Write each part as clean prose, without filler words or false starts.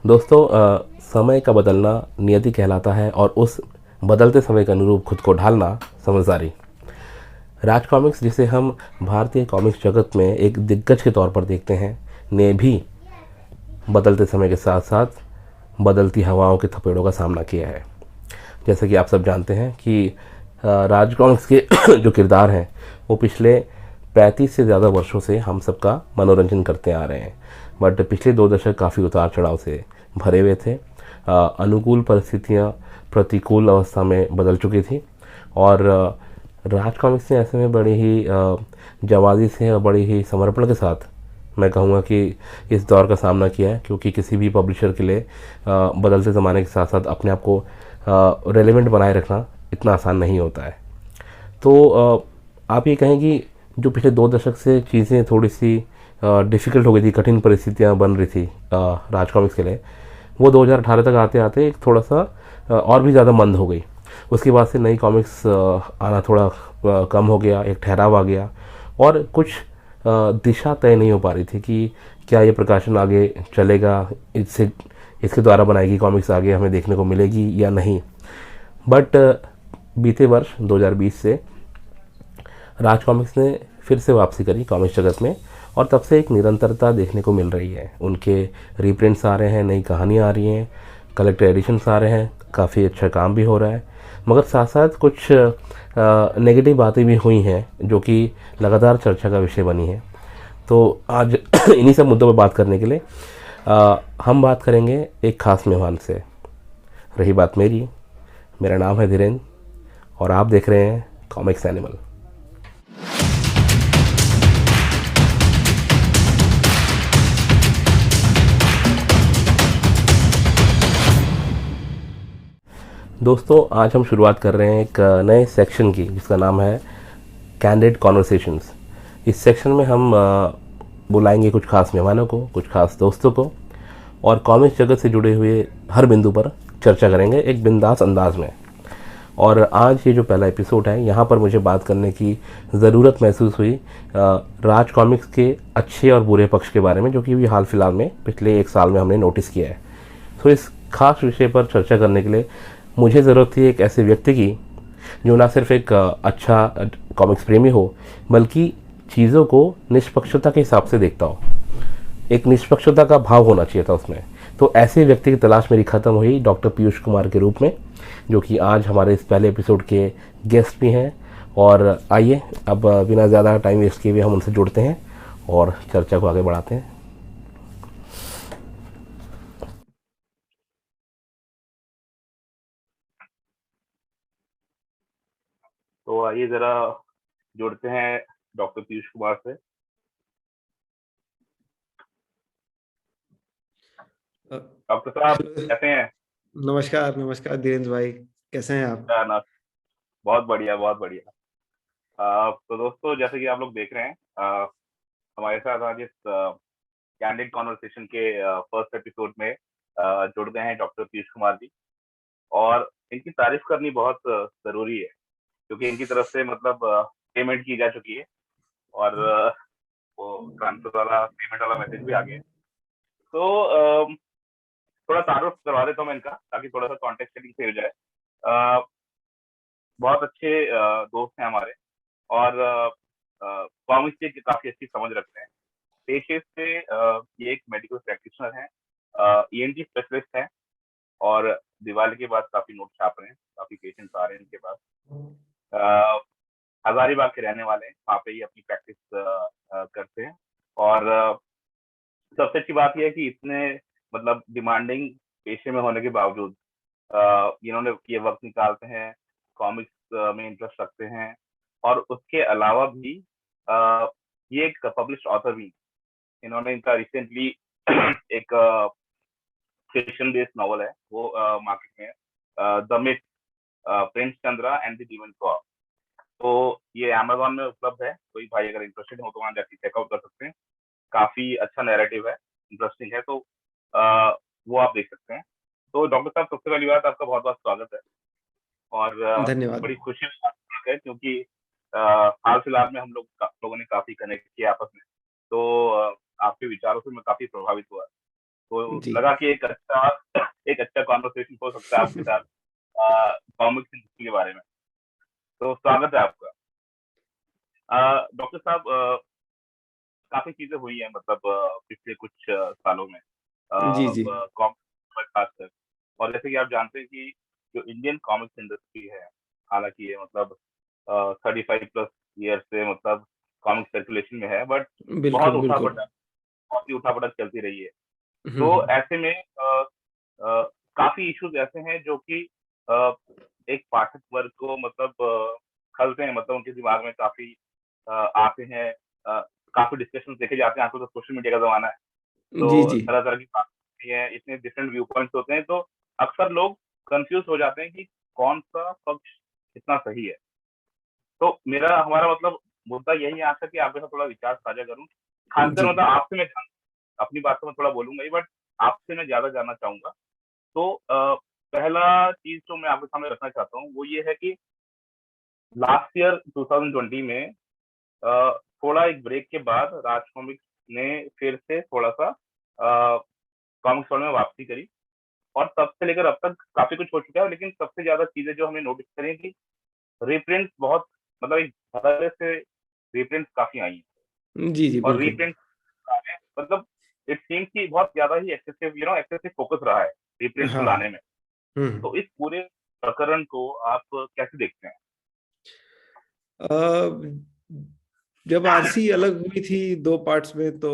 दोस्तों समय का बदलना नियति कहलाता है और उस बदलते समय के अनुरूप खुद को ढालना समझदारी। राज कॉमिक्स, जिसे हम भारतीय कॉमिक्स जगत में एक दिग्गज के तौर पर देखते हैं, ने भी बदलते समय के साथ साथ बदलती हवाओं के थपेड़ों का सामना किया है। जैसे कि आप सब जानते हैं कि राज कॉमिक्स के जो किरदार हैं वो पिछले 35 से ज़्यादा वर्षों से हम सबका मनोरंजन करते आ रहे हैं। बट पिछले 2 दशक काफ़ी उतार चढ़ाव से भरे हुए थे। अनुकूल परिस्थितियाँ प्रतिकूल अवस्था में बदल चुकी थी और राज कॉमिक्स ने ऐसे में बड़ी ही जवाबी से और बड़ी ही समर्पण के साथ, मैं कहूँगा कि इस दौर का सामना किया है, क्योंकि किसी भी पब्लिशर के लिए बदलते ज़माने के साथ साथ अपने आप को रेलेवेंट बनाए रखना इतना आसान नहीं होता है। तो आप ये कहें कि जो पिछले 2 दशक से चीज़ें थोड़ी सी डिफ़िकल्ट हो गई थी, कठिन परिस्थितियाँ बन रही थी राज कॉमिक्स के लिए, वो 2018 तक आते आते एक थोड़ा सा और भी ज़्यादा मंद हो गई। उसके बाद से नई कॉमिक्स आना थोड़ा कम हो गया, एक ठहराव आ गया और कुछ दिशा तय नहीं हो पा रही थी कि क्या ये प्रकाशन आगे चलेगा, इससे इसके द्वारा बनाई गई कॉमिक्स आगे हमें देखने को मिलेगी या नहीं। बट बीते वर्ष 2020 से राज कॉमिक्स ने फिर से वापसी करी कॉमिक्स जगत में और तब से एक निरंतरता देखने को मिल रही है। उनके रीप्रिंट्स आ रहे हैं, नई कहानियाँ आ रही हैं, कलेक्टर एडिशंस आ रहे हैं, काफ़ी अच्छा काम भी हो रहा है। मगर साथ साथ कुछ नेगेटिव बातें भी हुई हैं जो कि लगातार चर्चा का विषय बनी है। तो आज इन्हीं सब मुद्दों पर बात करने के लिए हम बात करेंगे एक ख़ास मेहमान से। रही बात मेरी, मेरा नाम है धीरेन्द्र और आप देख रहे हैं कॉमिक्स एनिमल। दोस्तों, आज हम शुरुआत कर रहे हैं एक नए सेक्शन की, जिसका नाम है कैंडिड कॉन्वर्सेशंस। इस सेक्शन में हम बुलाएंगे कुछ खास मेहमानों को, कुछ खास दोस्तों को और कॉमिक्स जगत से जुड़े हुए हर बिंदु पर चर्चा करेंगे एक बिंदास अंदाज में। और आज ये जो पहला एपिसोड है, यहाँ पर मुझे बात करने की ज़रूरत महसूस हुई राज कॉमिक्स के अच्छे और बुरे पक्ष के बारे में, जो कि अभी हाल फिलहाल में पिछले 1 साल में हमने नोटिस किया है। तो इस खास विषय पर चर्चा करने के लिए मुझे ज़रूरत थी एक ऐसे व्यक्ति की जो ना सिर्फ एक अच्छा कॉमिक्स प्रेमी हो, बल्कि चीज़ों को निष्पक्षता के हिसाब से देखता हो। एक निष्पक्षता का भाव होना चाहिए था उसमें। तो ऐसे व्यक्ति की तलाश मेरी ख़त्म हुई डॉक्टर पीयूष कुमार के रूप में, जो कि आज हमारे इस पहले एपिसोड के गेस्ट भी हैं। और आइए अब बिना ज़्यादा टाइम वेस्ट किए हुए हम उनसे जुड़ते हैं और चर्चा को आगे बढ़ाते हैं। तो आइए जरा जुड़ते हैं डॉक्टर पीयूष कुमार से। अ, डॉक्टर साहब हेलो, कैसे हैं? नमस्कार, नमस्कार धीरेन्द्र भाई, कैसे हैं आप? ना बहुत बढ़िया, बहुत बढ़िया। तो दोस्तों, जैसे कि आप लोग देख रहे हैं, हमारे साथ आज इस कैंडिड कॉन्वर्सेशन के फर्स्ट एपिसोड में जुड़ गए हैं डॉक्टर पीयूष कुमार जी। और इनकी तारीफ करनी बहुत जरूरी है, क्योंकि इनकी तरफ से मतलब पेमेंट की जा चुकी है और वो ट्रांसफर वाला पेमेंट वाला मैसेज भी आ गया है। तो थोड़ा तारुफ करवा देता हूँ मैं इनका, ताकि थोड़ा सा कॉन्टेक्स्ट सेटिंग सही हो जाए। अ, बहुत अच्छे दोस्त हैं हमारे और कॉमिक्स की काफी अच्छी समझ रखते हैं। पेशे से ये एक मेडिकल प्रैक्टिशनर हैं, ईएनटी स्पेशलिस्ट हैं और दिवाली के बाद काफी नोट छाप रहे हैं, काफी पेशेंट्स आ रहे हैं इनके पास। अ, हजारीबाग के रहने वाले हैं, वहाँ पे ही अपनी प्रैक्टिस करते हैं। और सबसे अच्छी बात यह है कि इतने मतलब डिमांडिंग पेशे में होने के बावजूद इन्होंने ये वक्त निकालते हैं, कॉमिक्स में इंटरेस्ट रखते हैं और उसके अलावा भी अ, ये एक पब्लिश्ड ऑथर भी। इन्होंने इनका रिसेंटली एक फिक्शन बेस्ड नॉवल है, वो मार्केट में है, the myth, prince Chandra and the demon claw. तो ये अमेजोन में उपलब्ध है, कोई भाई अगर इंटरेस्टेड हो तो वहाँ जाके चेकआउट कर सकते हैं। काफी अच्छा नैरेटिव है, इंटरेस्टिंग है, तो वो आप देख सकते हैं। तो डॉक्टर साहब, सबसे पहली बात आपका बहुत बहुत स्वागत है। और धन्यवाद। बड़ी खुशी की बात है, क्योंकि हाल फिलहाल में हम लोगों ने काफी कनेक्ट किया आपस में। तो आपके विचारों से मैं काफी प्रभावित हुआ। तो जी लगा कि एक अच्छा कॉन्वर्सेशन हो सकता है आपके साथ कॉमिक्स इंडस्ट्री के बारे में। तो स्वागत है आपका। डॉक्टर साहब, काफी चीजें हुई हैं मतलब पिछले कुछ सालों में जी जी कॉमिक्स में खासकर। और जैसे कि आप जानते हैं कि जो इंडियन कॉमिक्स इंडस्ट्री है, हालांकि ये मतलब 35+ ईयर से मतलब कॉमिक सर्कुलेशन में है, बट बहुत बिल्कुल बिल्कुल। उठापटक बहुत ही उठापटक चलती रही है। तो हम्म। ऐसे में काफी इश्यूज ऐसे हैं जो कि अ, एक पाठक वर्ग को मतलब खलते हैं, मतलब उनके दिमाग में काफी आते हैं। अ, काफी डिस्कशन देखे जाते हैं। आजकल तो सोशल मीडिया का जमाना है, जी तो जी तरह तरह की बातें होती हैं, इतने डिफरेंट व्यू पॉइंट्स होते हैं, तो अक्सर लोग कंफ्यूज हो जाते हैं कि कौन सा पक्ष कितना सही है। तो मेरा हमारा मतलब मुद्दा यही है आज का कि आपके साथ थोड़ा विचार साझा करूं। खासकर जी मतलब आपसे मैं अपनी बात तो मैं थोड़ा बोलूंगा ही, बट आपसे मैं ज्यादा जानना चाहूंगा। तो पहला चीज जो मैं आपके सामने रखना चाहता हूँ वो ये है कि लास्ट ईयर 2020 में थोड़ा एक ब्रेक के बाद राज कॉमिक्स ने फिर से थोड़ा सा कॉमिक्स वर्ल्ड में वापसी करी। और तब से लेकर अब तक काफी कुछ हो चुका है, लेकिन सबसे ज्यादा चीजें जो हमें नोटिस करी है कि रीप्रिंट बहुत, मतलब एक तरह से रीप्रिंट काफी आई हैं। जी जी और बिल्कुल। रीप्रिंट मतलब इट सीम्स कि बहुत ज्यादा ही एक्सेसिव फोकस रहा है रीप्रिंट को हाँ लाने में। हम्म। तो इस पूरे प्रकरण को आप कैसे देखते हैं? अ, जब आरसी अलग हुई थी दो पार्ट्स में, तो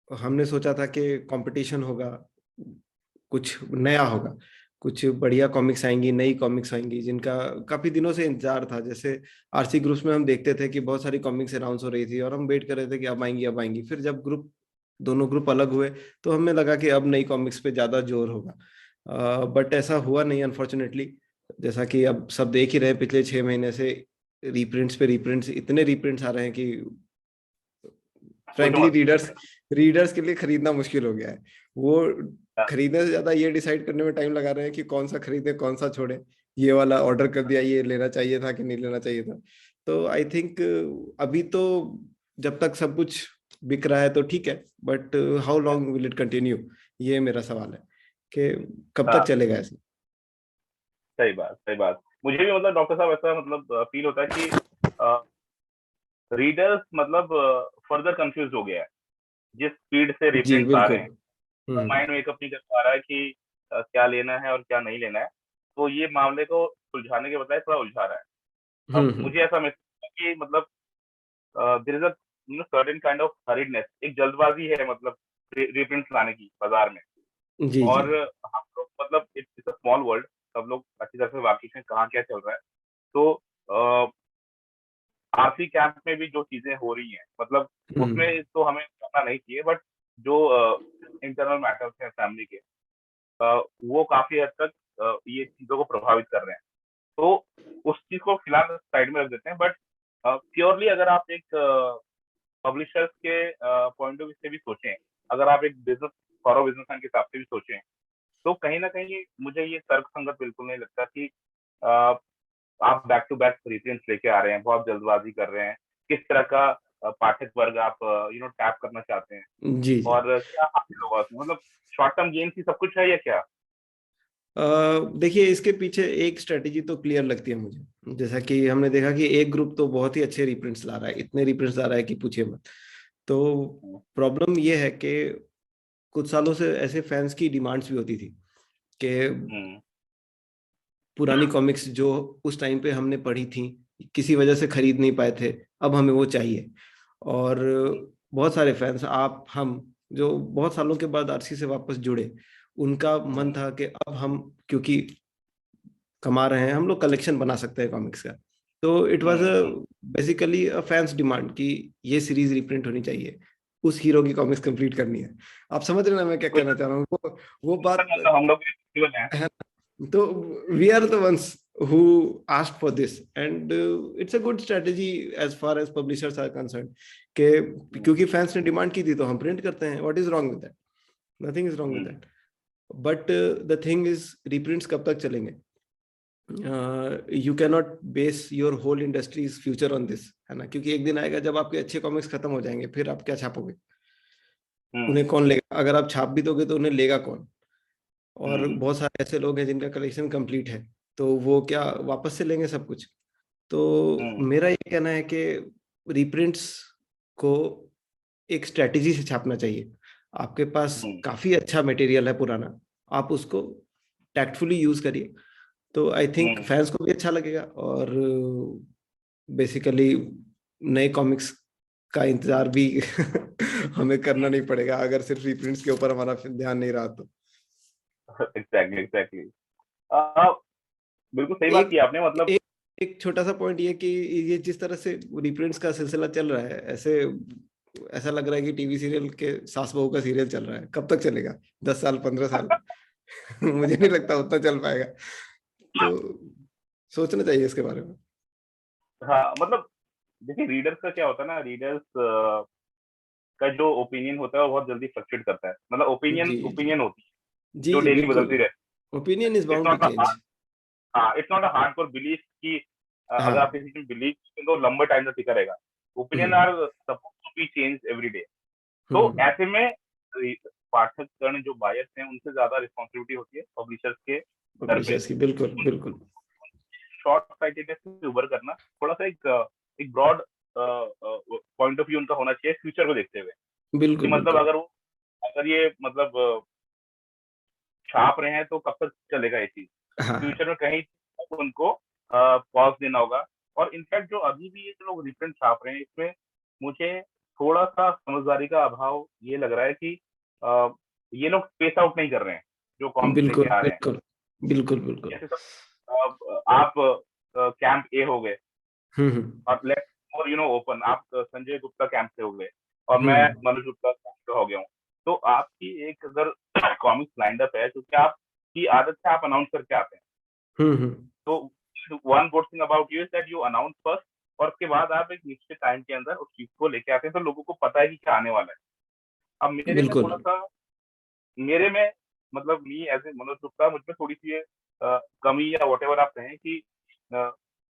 हमने सोचा था कि कंपटीशन होगा, कुछ नया होगा, कुछ बढ़िया कॉमिक्स आएंगी, नई कॉमिक्स आएंगी जिनका काफी दिनों से इंतजार था। जैसे आरसी ग्रुप्स में हम देखते थे कि बहुत सारी कॉमिक्स अनाउंस हो रही थी और हम वेट कर रहे थे कि अब आएंगी अब आएंगी। फिर जब दोनों ग्रुप अलग हुए तो हमें लगा कि अब नई कॉमिक्स पे ज्यादा जोर होगा, बट ऐसा हुआ नहीं अनफॉर्चुनेटली। जैसा कि अब सब देख ही रहे हैं, पिछले 6 महीने से रीप्रिंट्स पे रीप्रिंट्स, इतने रीप्रिंट्स आ रहे हैं कि पूछो फ्रैंकली मत। रीडर्स के लिए खरीदना मुश्किल हो गया है। वो खरीदने से ज्यादा ये डिसाइड करने में टाइम लगा रहे हैं कि कौन सा खरीदे कौन सा छोड़े, ये वाला ऑर्डर कर दिया, ये लेना चाहिए था कि नहीं लेना चाहिए था। तो आई थिंक अभी तो जब तक सब कुछ बिक रहा है तो ठीक है, but how long will it continue, ये मेरा सवाल है कि कब तक हाँ, चलेगा ऐसे। सही बात, सही बात। मुझे भी मतलब डॉक्टर साहब ऐसा मतलब फील होता है कि रीडर्स मतलब फर्दर कंफ्यूज हो गया है जिस स्पीड से जी रिप्रिंट्स आ रहे बिल्कुल। हैं। माइंड मेकअप नहीं कर पा रहा है कि क्या लेना है और क्या नहीं लेना है। तो ये मामले को सुलझाने के बजाय थोड़ा उलझा रहा है। अब हम्म। मुझे ऐसा महसूस होता है कि मतलब there is a certain kind of hurriedness, एक जल्दबाजी है मतलब रिप्रिंट्स लाने की बाजार में। जी जी। और हम लोग मतलब इट्स अ स्मॉल वर्ल्ड, सब लोग अच्छी तरह से वाकिफ हैं कहाँ क्या चल रहा है। तो आरसी कैंप में भी जो चीजें हो रही हैं मतलब हम्म उसमें तो हमें करना नहीं चाहिए, बट जो इंटरनल मैटर्स हैं फैमिली के, वो काफी हद तक ये चीजों को प्रभावित कर रहे हैं। तो उस चीज को फिलहाल साइड में रख देते हैं, बट प्योरली अगर आप एक पब्लिशर्स के पॉइंट ऑफ व्यू से भी सोचें, अगर आप एक बिजनेस फॉर बिजनेसमैन के हिसाब से भी सोचें, तो कहीं ना कहीं मुझे ये तर्कसंगत बिल्कुल नहीं लगता कि अ, आप बैक टू बैक रिप्रिंट्स लेके आ रहे हैं, बहुत जल्दबाजी कर रहे हैं। किस तरह का पाठक वर्ग आप टैप करना चाहते हैं, जी जी। और क्या हासिल होगा उसमें, मतलब शॉर्ट टर्म गेम्स ही सब कुछ है या क्या? देखिए, इसके पीछे एक स्ट्रेटेजी तो क्लियर लगती है मुझे। जैसा कि हमने देखा कि एक ग्रुप तो बहुत ही अच्छे रिप्रिंट्स ला रहा है, इतने रिप्रिंट्स ला रहा है कि पूछिए मत। तो हम्म, प्रॉब्लम ये है कि कुछ सालों से ऐसे फैंस की डिमांड्स भी होती थी कि हम्म, पुरानी कॉमिक्स जो उस टाइम पे हमने पढ़ी थी, किसी वजह से खरीद नहीं पाए थे, अब हमें वो चाहिए। और बहुत सारे फैंस, आप हम, जो बहुत सालों के बाद आरसी से वापस जुड़े, उनका मन हम्म, था कि अब हम, क्योंकि कमा रहे हैं, हम लोग कलेक्शन बना सकते हैं कॉमिक्स का। तो it was a hmm, basically a fans demand कि ये सीरीज रिप्रिंट होनी चाहिए, उस हीरो की कॉमिक्स कंप्लीट करनी है। आप समझ रहे हैं ना मैं क्या कुछ कहना चाह रहा हूँ, वो बात मतलब हम लोग भी flexible हैं। है ना? तो we are the ones who asked for this, and it's a good strategy as far as publishers are concerned कि हम्म, क्योंकि फैंस ने डिमांड की थी तो हम प्रिंट करते हैं। What is wrong with that? Nothing is wrong with hmm, that. But the thing is, reprints कब तक चलेंगे? You can not base your whole industry's future on this, है ना? क्योंकि एक दिन आएगा जब आपके अच्छे कॉमिक्स खत्म हो जाएंगे, फिर आप क्या छापोगे? उन्हें कौन लेगा? अगर आप छाप भी दोगे तो उन्हें लेगा कौन? और हम्म, बहुत सारे ऐसे लोग हैं जिनका कलेक्शन कंप्लीट है, तो वो क्या वापस से लेंगे सब कुछ? तो हम्म, मेरा ये कहना है कि रीप्रिंट्स को एक स्ट्रेटेजी से छापना चाहिए। आपके पास हम्म, काफी अच्छा मटेरियल है पुराना, आप उसको टैक्टफुली यूज करिए, तो आई थिंक हम्म। फैंस को भी अच्छा लगेगा। और बेसिकली नए कॉमिक्स का इंतजार भी हमें करना नहीं पड़ेगा, अगर सिर्फ रीप्रिंट्स के ऊपर हमारा ध्यान नहीं रहा तो। Exactly, exactly. बिल्कुल सही बात एक की आपने, मतलब। एक एक छोटा सा पॉइंट ये कि ये जिस तरह से रीप्रिंट्स का सिलसिला चल रहा है, ऐसे ऐसा लग रहा है कि टीवी सीरियल के सास बहू का सीरियल चल रहा है। कब तक चलेगा? 10 साल, 15 साल? मुझे नहीं लगता उतना चल पाएगा। तो सोचना चाहिए इसके बारे में। हाँ, मतलब देखिए, रीडर्स का क्या होता है ना, रीडर्स का जो ओपिनियन होता है वो बहुत जल्दी फ्लक्चुएट करता है। मतलब ओपिनियन जी जी ओपिनियन होती है जी जो जी डेली बिल्कुल। बदलती रहती ओपिनियन इज है। It's bound to not a change. Hard, हाँ, it's not a hard for belief कि अगर आप हाँ। किसी चीज बिलीव तो लंबे टाइम तक टिका रहेगा। Opinion hmm are suppose to be change every day. तो हम्म। ऐसे में पाठकगण जो बायर्स हैं उनसे ज्यादा रिस्पॉन्सिबिलिटी होती है पब्लिशर्स के सर पे। पब्लिशर्स की बिल्कुल बिल्कुल। शॉर्ट साइटेडनेस से उबर करना, थोड़ा सा एक ब्रॉड पॉइंट ऑफ व्यू उनका होना चाहिए फ्यूचर को देखते हुए। कि बिल्कुल मतलब बिल्कुल। अगर ये मतलब छाप रहे हैं तो कब तक चलेगा ये चीज। हाँ हाँ। फ्यूचर में कहीं उनको पॉज देना होगा। और इनफैक्ट जो अभी भी ये जो लोग रिप्रिंट छाप रहे हैं इसमें मुझे थोड़ा सा समझदारी का अभाव ये लग रहा है कि ये लोग स्पेस आउट नहीं कर रहे हैं जो कॉमिक्स लेके बिल्कुल आ रहे हैं। बिल्कुल बिल्कुल बिल्कुल। जैसे सब आप कैंप ए हो गए हम्म। और लेट्स और ओपन, आप संजय गुप्ता कैंप से हो गए और मैं हम्म मनोज गुप्ता कैंप से हो गया हूँ। तो आपकी एक अगर कॉमिक्स लाइंड अप है तो क्या आपकी आदत से आप अनाउंस करके आते हैं। हम्म। तो one good thing about you is that you announce first, और उसके बाद आप एक निश्चित टाइम के अंदर उस चीज को लेके आते हैं, तो लोगों को पता है कि क्या आने वाला है। अब मेरे में बिल्कुल। थोड़ा सा, मेरे में मतलब me as a Manoj Gupta, मुझ में थोड़ी सी ये कमी या वट एवर आप कहें कि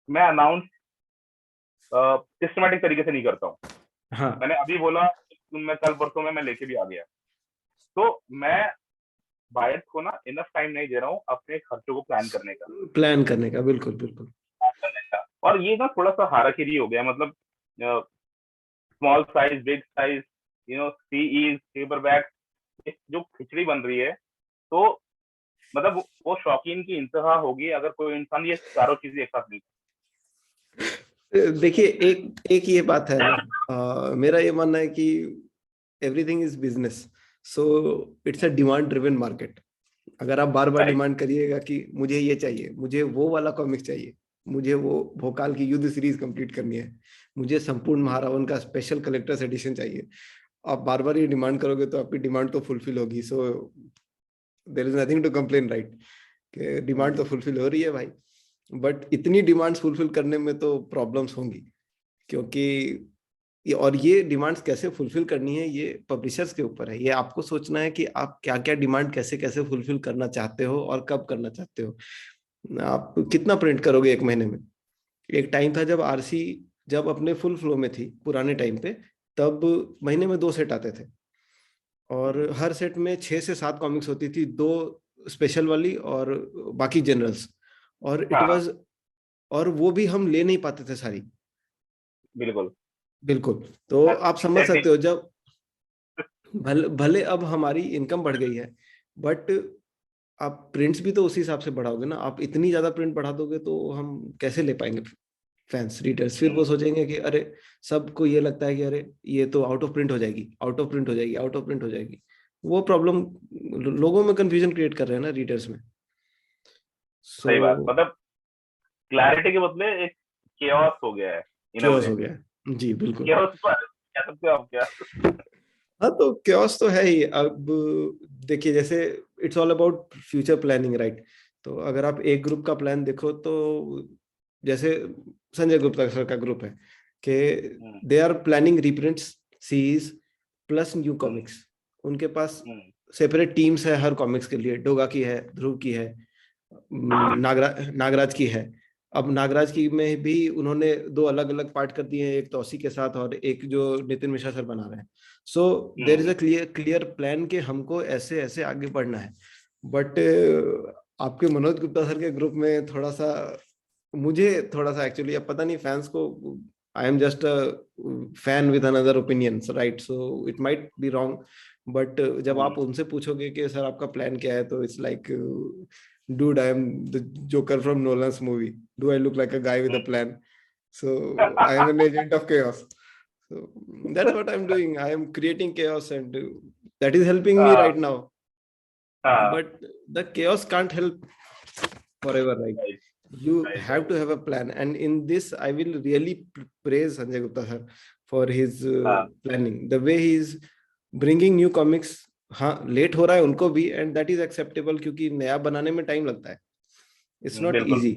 मैं अनाउंस सिस्टमेटिक तरीके से नहीं करता हूँ। हाँ। मैंने अभी बोला, मैं कल परसों में मैं लेके भी आ गया। तो मैं बायर्स को ना इनफ टाइम नहीं दे रहा हूँ अपने खर्चों को प्लान करने का। प्लान करने का बिल्कुल बिल्कुल। और ये ना थोड़ा सा हाराकिरी हो गया, मतलब स्मॉल साइज, बिग साइज, सीईज, पेपरबैक, जो खिचड़ी बन रही है। तो मतलब वो शौकीन की इंतहा होगी अगर कोई इंसान ये चारों चीजें एक साथ नहीं। देखिए, एक एक ये बात है ना, मेरा ये मानना है कि everything is business, so it's a demand driven market. अगर आप बार बार राइट। डिमांड करिएगा कि मुझे ये चाहिए, मुझे वो वाला कॉमिक चाहिए, मुझे वो भोकाल की युद्ध सीरीज कंप्लीट करनी है, मुझे संपूर्ण महारावण का स्पेशल कलेक्टर्स एडिशन चाहिए, आप बार बार ये डिमांड करोगे तो आपकी डिमांड तो फुलफिल होगी। So there is nothing to complain, right? कि डिमांड तो फुलफिल हो रही है भाई, बट इतनी डिमांड्स फुलफिल करने में तो प्रॉब्लम्स होंगी, क्योंकि ये डिमांड्स कैसे फुलफिल करनी है ये पब्लिशर्स के ऊपर है। ये आपको सोचना है कि आप क्या क्या डिमांड कैसे कैसे फुलफिल करना चाहते हो और कब करना चाहते हो। आप कितना प्रिंट करोगे एक महीने में? एक टाइम था जब आरसी जब अपने फुल फ्लो में थी पुराने टाइम पे, तब महीने में 2 सेट आते थे, और हर सेट में 6 से 7 कॉमिक्स होती थी, 2 स्पेशल वाली और बाकी जनरल्स। और इट हाँ, वाज और वो भी हम ले नहीं पाते थे सारी। बिल्कुल। बिल्कुल। तो आप समझ सेट नहीं। सकते हो, जब भले अब हमारी इनकम बढ़ गई है, बट आप प्रिंट्स भी तो उसी हिसाब से बढ़ाओगे ना। आप इतनी ज्यादा प्रिंट बढ़ा दोगे तो हम कैसे ले पाएंगे फैंस, रीडर्स? फिर वो सोचेंगे कि अरे, सबको ये लगता है कि अरे ये तो आउट ऑफ प्रिंट हो जाएगी, आउट ऑफ प्रिंट हो जाएगी, आउट ऑफ प्रिंट हो जाएगी। वो प्रॉब्लम लोगों में कंफ्यूजन क्रिएट कर रहे हैं ना, रीडर्स में। सो सही बात, मतलब क्लैरिटी के बदले एक केओस हो गया है इन अ क्योस वे। हो गया है जी बिल्कुल। केओस को कह सकते हो आप क्या? हाँ, तो क्योस तो है ही। अब देखिए, जैसे it's all about future planning, right? तो अगर आप एक ग्रुप का प्लान देखो, तो जैसे संजय गुप्ता सर का ग्रुप है कि hmm, they are planning reprints, series plus new hmm, comics. उनके पास हम्म, सेपरेट टीम्स है हर कॉमिक्स के लिए। डोगा की है, ध्रुव की है, हम्म, नागराज की है। अब नागराज की में भी उन्होंने 2 अलग अलग पार्ट कर दिए हैं, एक तौसी के साथ और एक जो नितिन मिश्रा सर बना रहे हैं। So there is a clear plan कि हमको ऐसे ऐसे आगे बढ़ना है। बट आपके मनोज गुप्ता सर के ग्रुप में थोड़ा सा, मुझे थोड़ा सा एक्चुअली, अब पता नहीं फैंस को, I am just a fan with another opinions, right? So it might be wrong, but जब आप उनसे पूछोगे कि सर आपका प्लान क्या है, तो it's like, dude, I am the Joker from Nolan's movie. Do I look like a guy with a plan? So I am an agent of chaos. So that's what I'm doing. I am creating chaos, and that is helping me right now. But the chaos can't help forever, right? You have to have a plan, and in this I will really praise Sanjay Gupta sir for his planning, the way he is bringing new comics. हाँ, late हो रहा है उनको भी, and that is acceptable, क्योंकि नया बनाने में टाइम लगता है, इट्स नॉट इजी।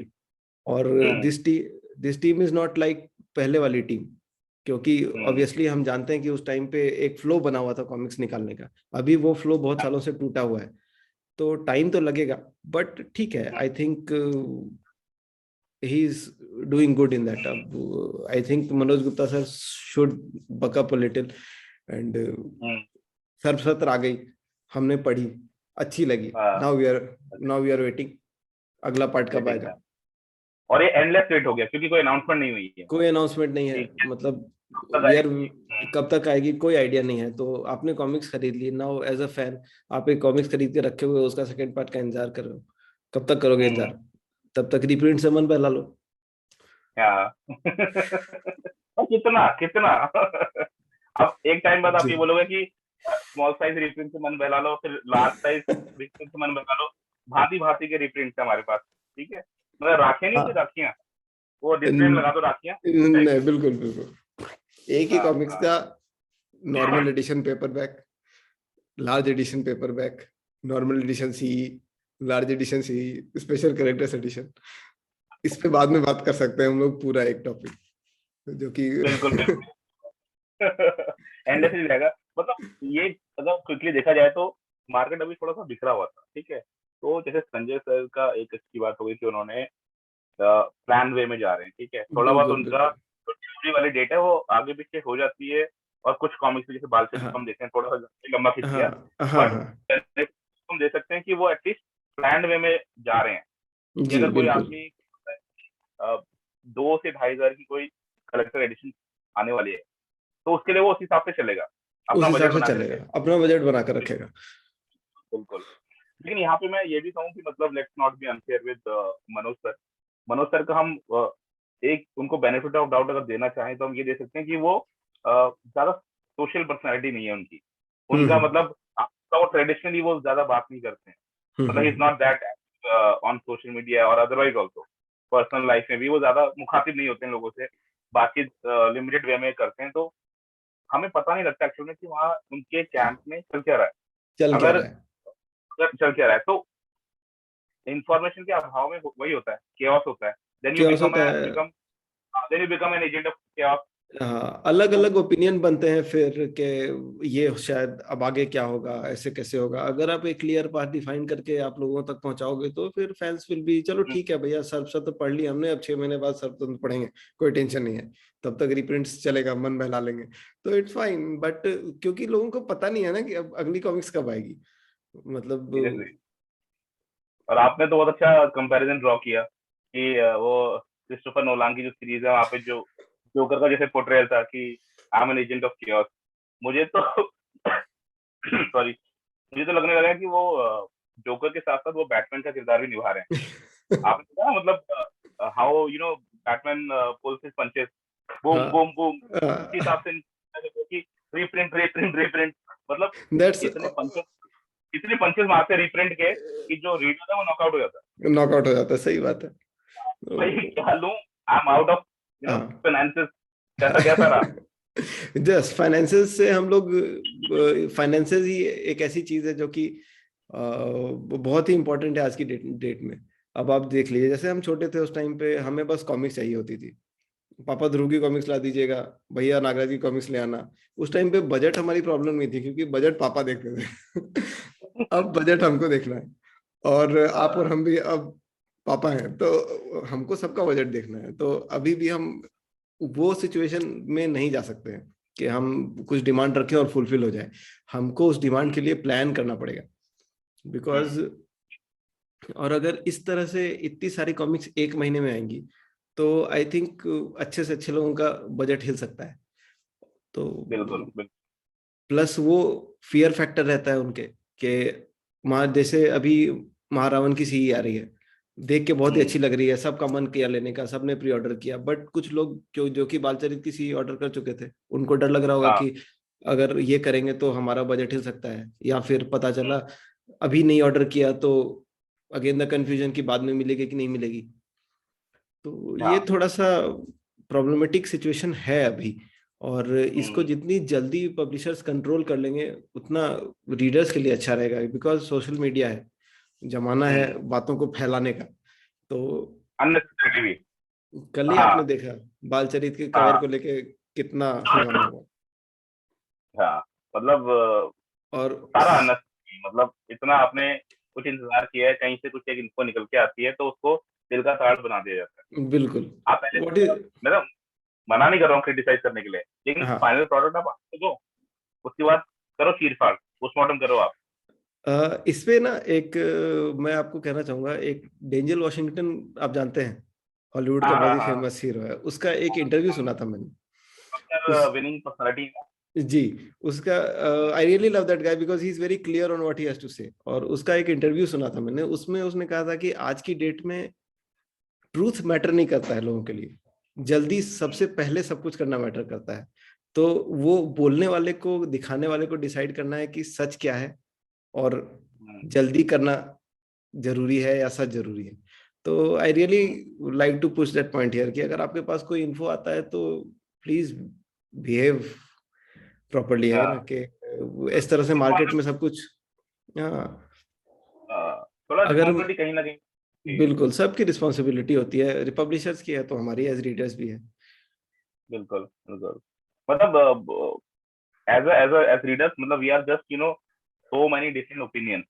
और this team is not like पहले वाली टीम, क्योंकि ऑब्वियसली हम जानते हैं कि उस टाइम पे एक फ्लो बना हुआ था कॉमिक्स निकालने का, अभी वो फ्लो बहुत सालों से टूटा हुआ है, तो टाइम तो लगेगा, बट ठीक है। I think he is doing good in that. I think Manoj Gupta sir should buck up a little, and सर्वसत्र आ गई, हमने पढ़ी, अच्छी लगी। नाउ वी आर वेटिंग अगला पार्ट कब आएगा। और ये एंडलेस वेट हो गया क्योंकि कोई अनाउंसमेंट नहीं हुई है, कोई अनाउंसमेंट नहीं है, मतलब कब तक आएगी कोई आइडिया नहीं है। तो आपने कॉमिक्स खरीद ली, नाउ एज अ फैन आप एक कॉमिक्स खरीद के रखे हुए, उसका सेकंड पार्ट का इंतजार कर रहे हो, कब तक करोगे इंतजार? तब तक रिप्रिंट से मन बहला लो। कितना कितना अब एक टाइम बाद आप ये बोलोगे कि स्मॉल साइज रिप्रिंट से मन बहला लो, फिर लार्ज साइज रिप्रिंट से मन बहला लो, भांति भांति के रिप्रिंट है हमारे पास, ठीक है? मतलब राखियां नहीं थी, राखियां वो डिस्प्ले में लगा दो, राखियां नहीं, बिल्कुल बिल्कुल एक ही कॉमिक्स का normal edition paperback, large edition paperback, normal edition सी, लार्ज एडिशन सी, स्पेशल कलेक्टर्स एडिशन। इस पे बाद में बात कर सकते हैं हम लोग, पूरा एक टॉपिक जो कि बिल्कुल एंडलेस ही रहेगा। मतलब ये अगर क्विकली देखा जाए तो मार्केट अभी थोड़ा सा बिखरा हुआ था, ठीक है? तो जैसे संजय सर का एक अच्छी बात हो गई कि उन्होंने प्लान वे में जा रहे हैं, ठीक है? थोड़ा बहुत उनका डिलीवरी वाली डेट है वो आगे पीछे हो जाती है, और कुछ कॉमिक्स जैसे बालचंद्र हम देखते हैं थोड़ा सा लंबा खिंच गया, बट हम देख सकते हैं कि वो एटलीस्ट प्लान वे में जा रहे हैं। अगर कोई आदमी 2 से 2,500 की कोई कलेक्टर एडिशन आने वाली है, तो उसके लिए वो उस हिसाब से चलेगा, अपना बजट बना कर रखेगा। बिल्कुल। लेकिन यहाँ पे मैं ये भी कहूँ कि मतलब let's not be unfair with Manoj sir का हम एक उनको बेनिफिट ऑफ डाउट अगर देना चाहें तो हम ये दे सकते हैं कि वो ज्यादा सोशल पर्सनैलिटी नहीं है उनकी, उनका मतलब वो ट्रेडिशनली वो ज्यादा बात नहीं करते हैं, मतलब is not that on social media और अदरवाइज ऑल्सो पर्सनल लाइफ में भी वो ज्यादा मुखातिब नहीं होते हैं लोगों से, बातचीत लिमिटेड वे में करते हैं, तो हमें पता नहीं लगता एक्चुअली कि वहाँ उनके कैंप में चल क्या रहा है, अगर चल क्या रहा है। तो इंफॉर्मेशन के अभाव में वही होता है, केओस होता है, then you become an agent of chaos. हाँ, अलग अलग ओपिनियन बनते हैं फिर के ये शायद अब आगे क्या होगा, ऐसे कैसे होगा। अगर आप एक क्लियर पाथ डिफाइन करके आप लोगों तक पहुंचाओगे तो फिर फैंस विल भी, चलो ठीक है भैया, सर्वसत्र पढ़ ली हमने, अब 6 महीने बाद सर्वतंत्र पढ़ेंगे, कोई टेंशन नहीं है, तब तक रिप्रिंट्स चलेगा, मन बहला लेंगे, तो इट्स फाइन। बट क्योंकि लोगों को पता नहीं है ना कि अब अगली कॉमिक्स कब आएगी, मतलब। और आपने तो बहुत अच्छा कंपैरिजन ड्रॉ किया कि वो क्रिस्टोफर नोलान की जो सीरीज है वहाँ पे जो जोकर का जैसे पोर्ट्रेयल था कि I am N agent of chaos, मुझे तो सॉरी मुझे तो लगने लगा कि वो जोकर के साथ साथ वो बैटमैन का किरदार भी निभा रहे हैं। आपने देखा मतलब how you know Batman pulls his punches, boom boom boom, उसी हिसाब से कि रिप्रिंट मतलब इतने पंचेस मारते रिप्रिंट के कि जो रीडर है वो नॉकआउट हो जाता है। सही बात है। भाई क्या लूं, I am out of finances, कैसा रहा? जस्ट फाइनेंसेस से हम लोग, फाइनेंसेस ही एक ऐसी चीज है जो कि बहुत ही इंपॉर्टेंट है आज की डेट में। अब आप देख लीजिए, जैसे हम छोटे थे उस टाइम पे हमें बस कॉमिक्स चाहिए होती थी, पापा ध्रुव की कॉमिक्स ला दीजिएगा, भैया नागराज की कॉमिक्स ले आना। उस टाइम पे बजट हमारी प्रॉब्लम नहीं थी, क्योंकि बजट पापा देखते थे अब बजट हमको देखना है, और आप और हम भी अब पापा हैं, तो हमको सबका बजट देखना है। तो अभी भी हम वो सिचुएशन में नहीं जा सकते हैं कि हम कुछ डिमांड रखें और फुलफिल हो जाए। हमको उस डिमांड के लिए प्लान करना पड़ेगा, बिकॉज और अगर इस तरह से इतनी सारी कॉमिक्स एक महीने में आएंगी तो आई थिंक अच्छे से अच्छे लोगों का बजट हिल सकता है। तो बिल्कुल बिल्कुल। प्लस वो फियर फैक्टर रहता है उनके कि जैसे अभी महारावण की सीई आ रही है, देख के बहुत ही अच्छी लग रही है, सबका मन किया लेने का, सबने प्री ऑर्डर किया, बट कुछ लोग जो कि बालचरित की सीई ऑर्डर कर चुके थे, उनको डर लग रहा होगा हाँ। कि अगर ये करेंगे तो हमारा बजट हिल सकता है, या फिर पता चला अभी नहीं ऑर्डर किया तो अगेन द कंफ्यूजन की बाद में मिलेगी कि नहीं मिलेगी। तो ये हाँ। थोड़ा सा प्रॉब्लमेटिक सिचुएशन है अभी, और इसको जितनी जल्दी पब्लिशर्स कंट्रोल कर लेंगे उतना रीडर्स के लिए अच्छा रहेगा, बिकॉज सोशल मीडिया है, जमाना है बातों को फैलाने का। तो अननेसेसरी भी। कल ही हाँ आपने देखा बालचरित के कवर हाँ को लेके कितना हंगामा हुआ। हाँ। मतलब और सारा अननेसेसरी, मतलब इतना आपने कुछ इंतजार किया है, कहीं से कुछ एक इन्फो निकल के आती है तो उसको दिल का ताड़ बना दिया जाता है। बिल्कुल। आप पहले, व्हाट इज मैं तो मना नहीं कर रहा हूँ क्रिटिसाइज करने के लिए, लेकिन हाँ, फाइनल प्रोडक्ट आप आपको दो, उसके बाद करो चीर फाड़, पोस्टमार्टम करो आप। इस पे ना एक मैं आपको कहना चाहूंगा, एक डेंजल वॉशिंगटन आप जानते हैं, हॉलीवुड का हाँ बहुत हाँ ही हाँ। फेमस हीरो है, उसका एक इंटरव्यू सुना था मैंने। विनिंग पर्सनालिटी है। जी, उसका I really love that guy because he is very clear on what he has to say. और उसका एक इंटरव्यू सुना था मैंने, उसमें उसने कहा था कि आज की डेट में ट्रूथ मैटर नहीं करता है लोगों के लिए, जल्दी सबसे पहले सब कुछ करना मैटर करता है। तो वो बोलने वाले को, दिखाने वाले को डिसाइड करना है कि सच क्या है, और जल्दी करना जरूरी है या सच जरूरी है। तो I really like to push that point here कि अगर आपके पास कोई इन्फो आता है तो प्लीज बिहेव प्रॉपरली, है ना, कि इस तरह से मार्केट में सब कुछ। हाँ, थोड़ा अगर रिस्पॉन्सिबिलिटी कहीं ना कहीं। बिल्कुल सबकी रिस्पॉन्सिबिलिटी होती है, पब्लिशर्स की है तो हमारी एज रीडर्स भी है। बिल्कुल बिल्कुल। मतलब एज रीडर्स, मतलब we are just so many different opinion,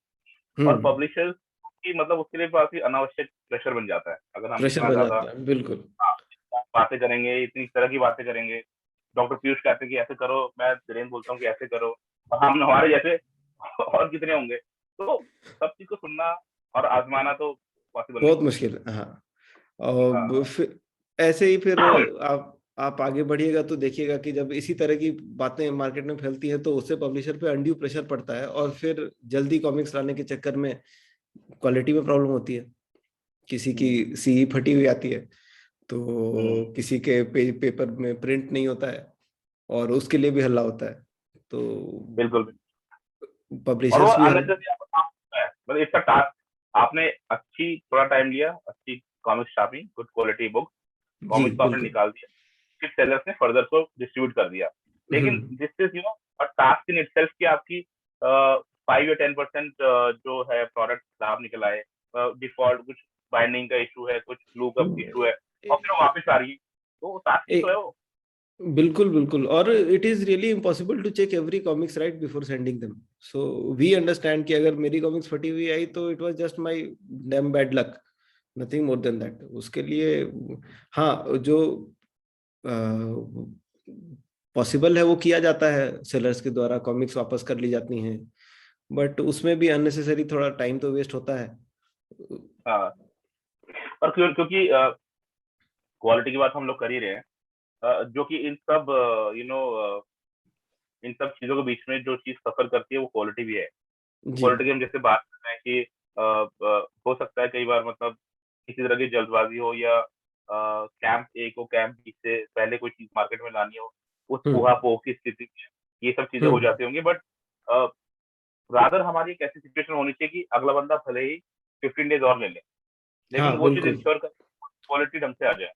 और हम्म, पब्लिशर्स की मतलब उसके लिए काफी अनावश्यक प्रेशर बन जाता है अगर हम प्रेशर इतना बन ज्यादा जाता है, बिल्कुल। बातें करेंगे, इतनी तरह की बातें करेंगे। डॉक्टर पीयूष कहते हैं कि ऐसे करो, मैं धीरेन्द्र बोलता हूँ कि ऐसे करो, और हम हमारे जैसे और कितने होंगे, तो सब चीज को सुनना और आजमाना तो पॉसिबल नहीं बहुत है। मुश्किल है, हाँ। और फिर ऐसे ही फिर हाँ। आप आगे बढ़िएगा तो देखिएगा कि जब इसी तरह की बातें मार्केट में फैलती हैं तो उससे पब्लिशर पे अनड्यू प्रेशर पड़ता है, और फिर जल्दी कॉमिक्स लाने के चक्कर में क्वालिटी में प्रॉब्लम होती है, किसी की हम्म, सीई फटी हुई आती है, हम्म। तो किसी के पेपर में प्रिंट नहीं होता है, और उसके लिए भी हल्ला होता है। तो बिल्कुल। और वो पब्लिशर्स भी अननेसेसरी आपका काम होता है, मतलब इसका टास्क, आपने अच्छी थोड़ा टाइम लिया, अच्छी कॉमिक्स छापी, गुड क्वालिटी बुक, जी कॉमिक्स को आपने बिल्कुल। निकाल दिया, फिर सेलर्स ने फर्दर को डिस्ट्रीब्यूट कर दिया। लेकिन hmm, this is a task in itself कि आपकी 5 या 10% जो है प्रोडक्ट खराब निकल आए, डिफॉल्ट कुछ बाइंडिंग का इशू है, कुछ ग्लू का इशू है, और फिर वो वापस आ रही है, तो टास्क ही तो है वो। बिल्कुल बिल्कुल। और it is really impossible to check every comics right before sending them. So we understand कि अगर मेरी कॉमिक्स फटी हुई आई तो it was just my damn bad luck, nothing more than that. उसके लिए हाँ, जो पॉसिबल है वो किया जाता है, सेलर्स के द्वारा कॉमिक्स वापस कर ली जाती हैं, बट उसमें भी अननेसेसरी थोड़ा टाइम तो वेस्ट होता है। हाँ, और क्योंकि क्वालिटी की बात हम लोग कर ही रहे हैं, जो कि इन सब इन सब चीजों के बीच में जो चीज सफर करती है वो क्वालिटी भी है। जी। क्वालिटी की हम जैसे बात कर रहे हैं कि हो सकता है कई बार मतलब किसी तरह की जल्दबाजी हो, या कैंप ए को कैंप बी से पहले कोई चीज मार्केट में लानी हो, उस हम्म, ऊहापोह की स्थिति में ये सब चीजें हो हम्म, जाती होंगी, बट रादर हमारी एक ऐसी सिचुएशन होनी चाहिए कि अगला बंदा भले ही 15 डेज और ले ले, लेकिन हाँ वो चीज बिल्कुल। इंश्योर कर क्वालिटी ढंग से आ जाए।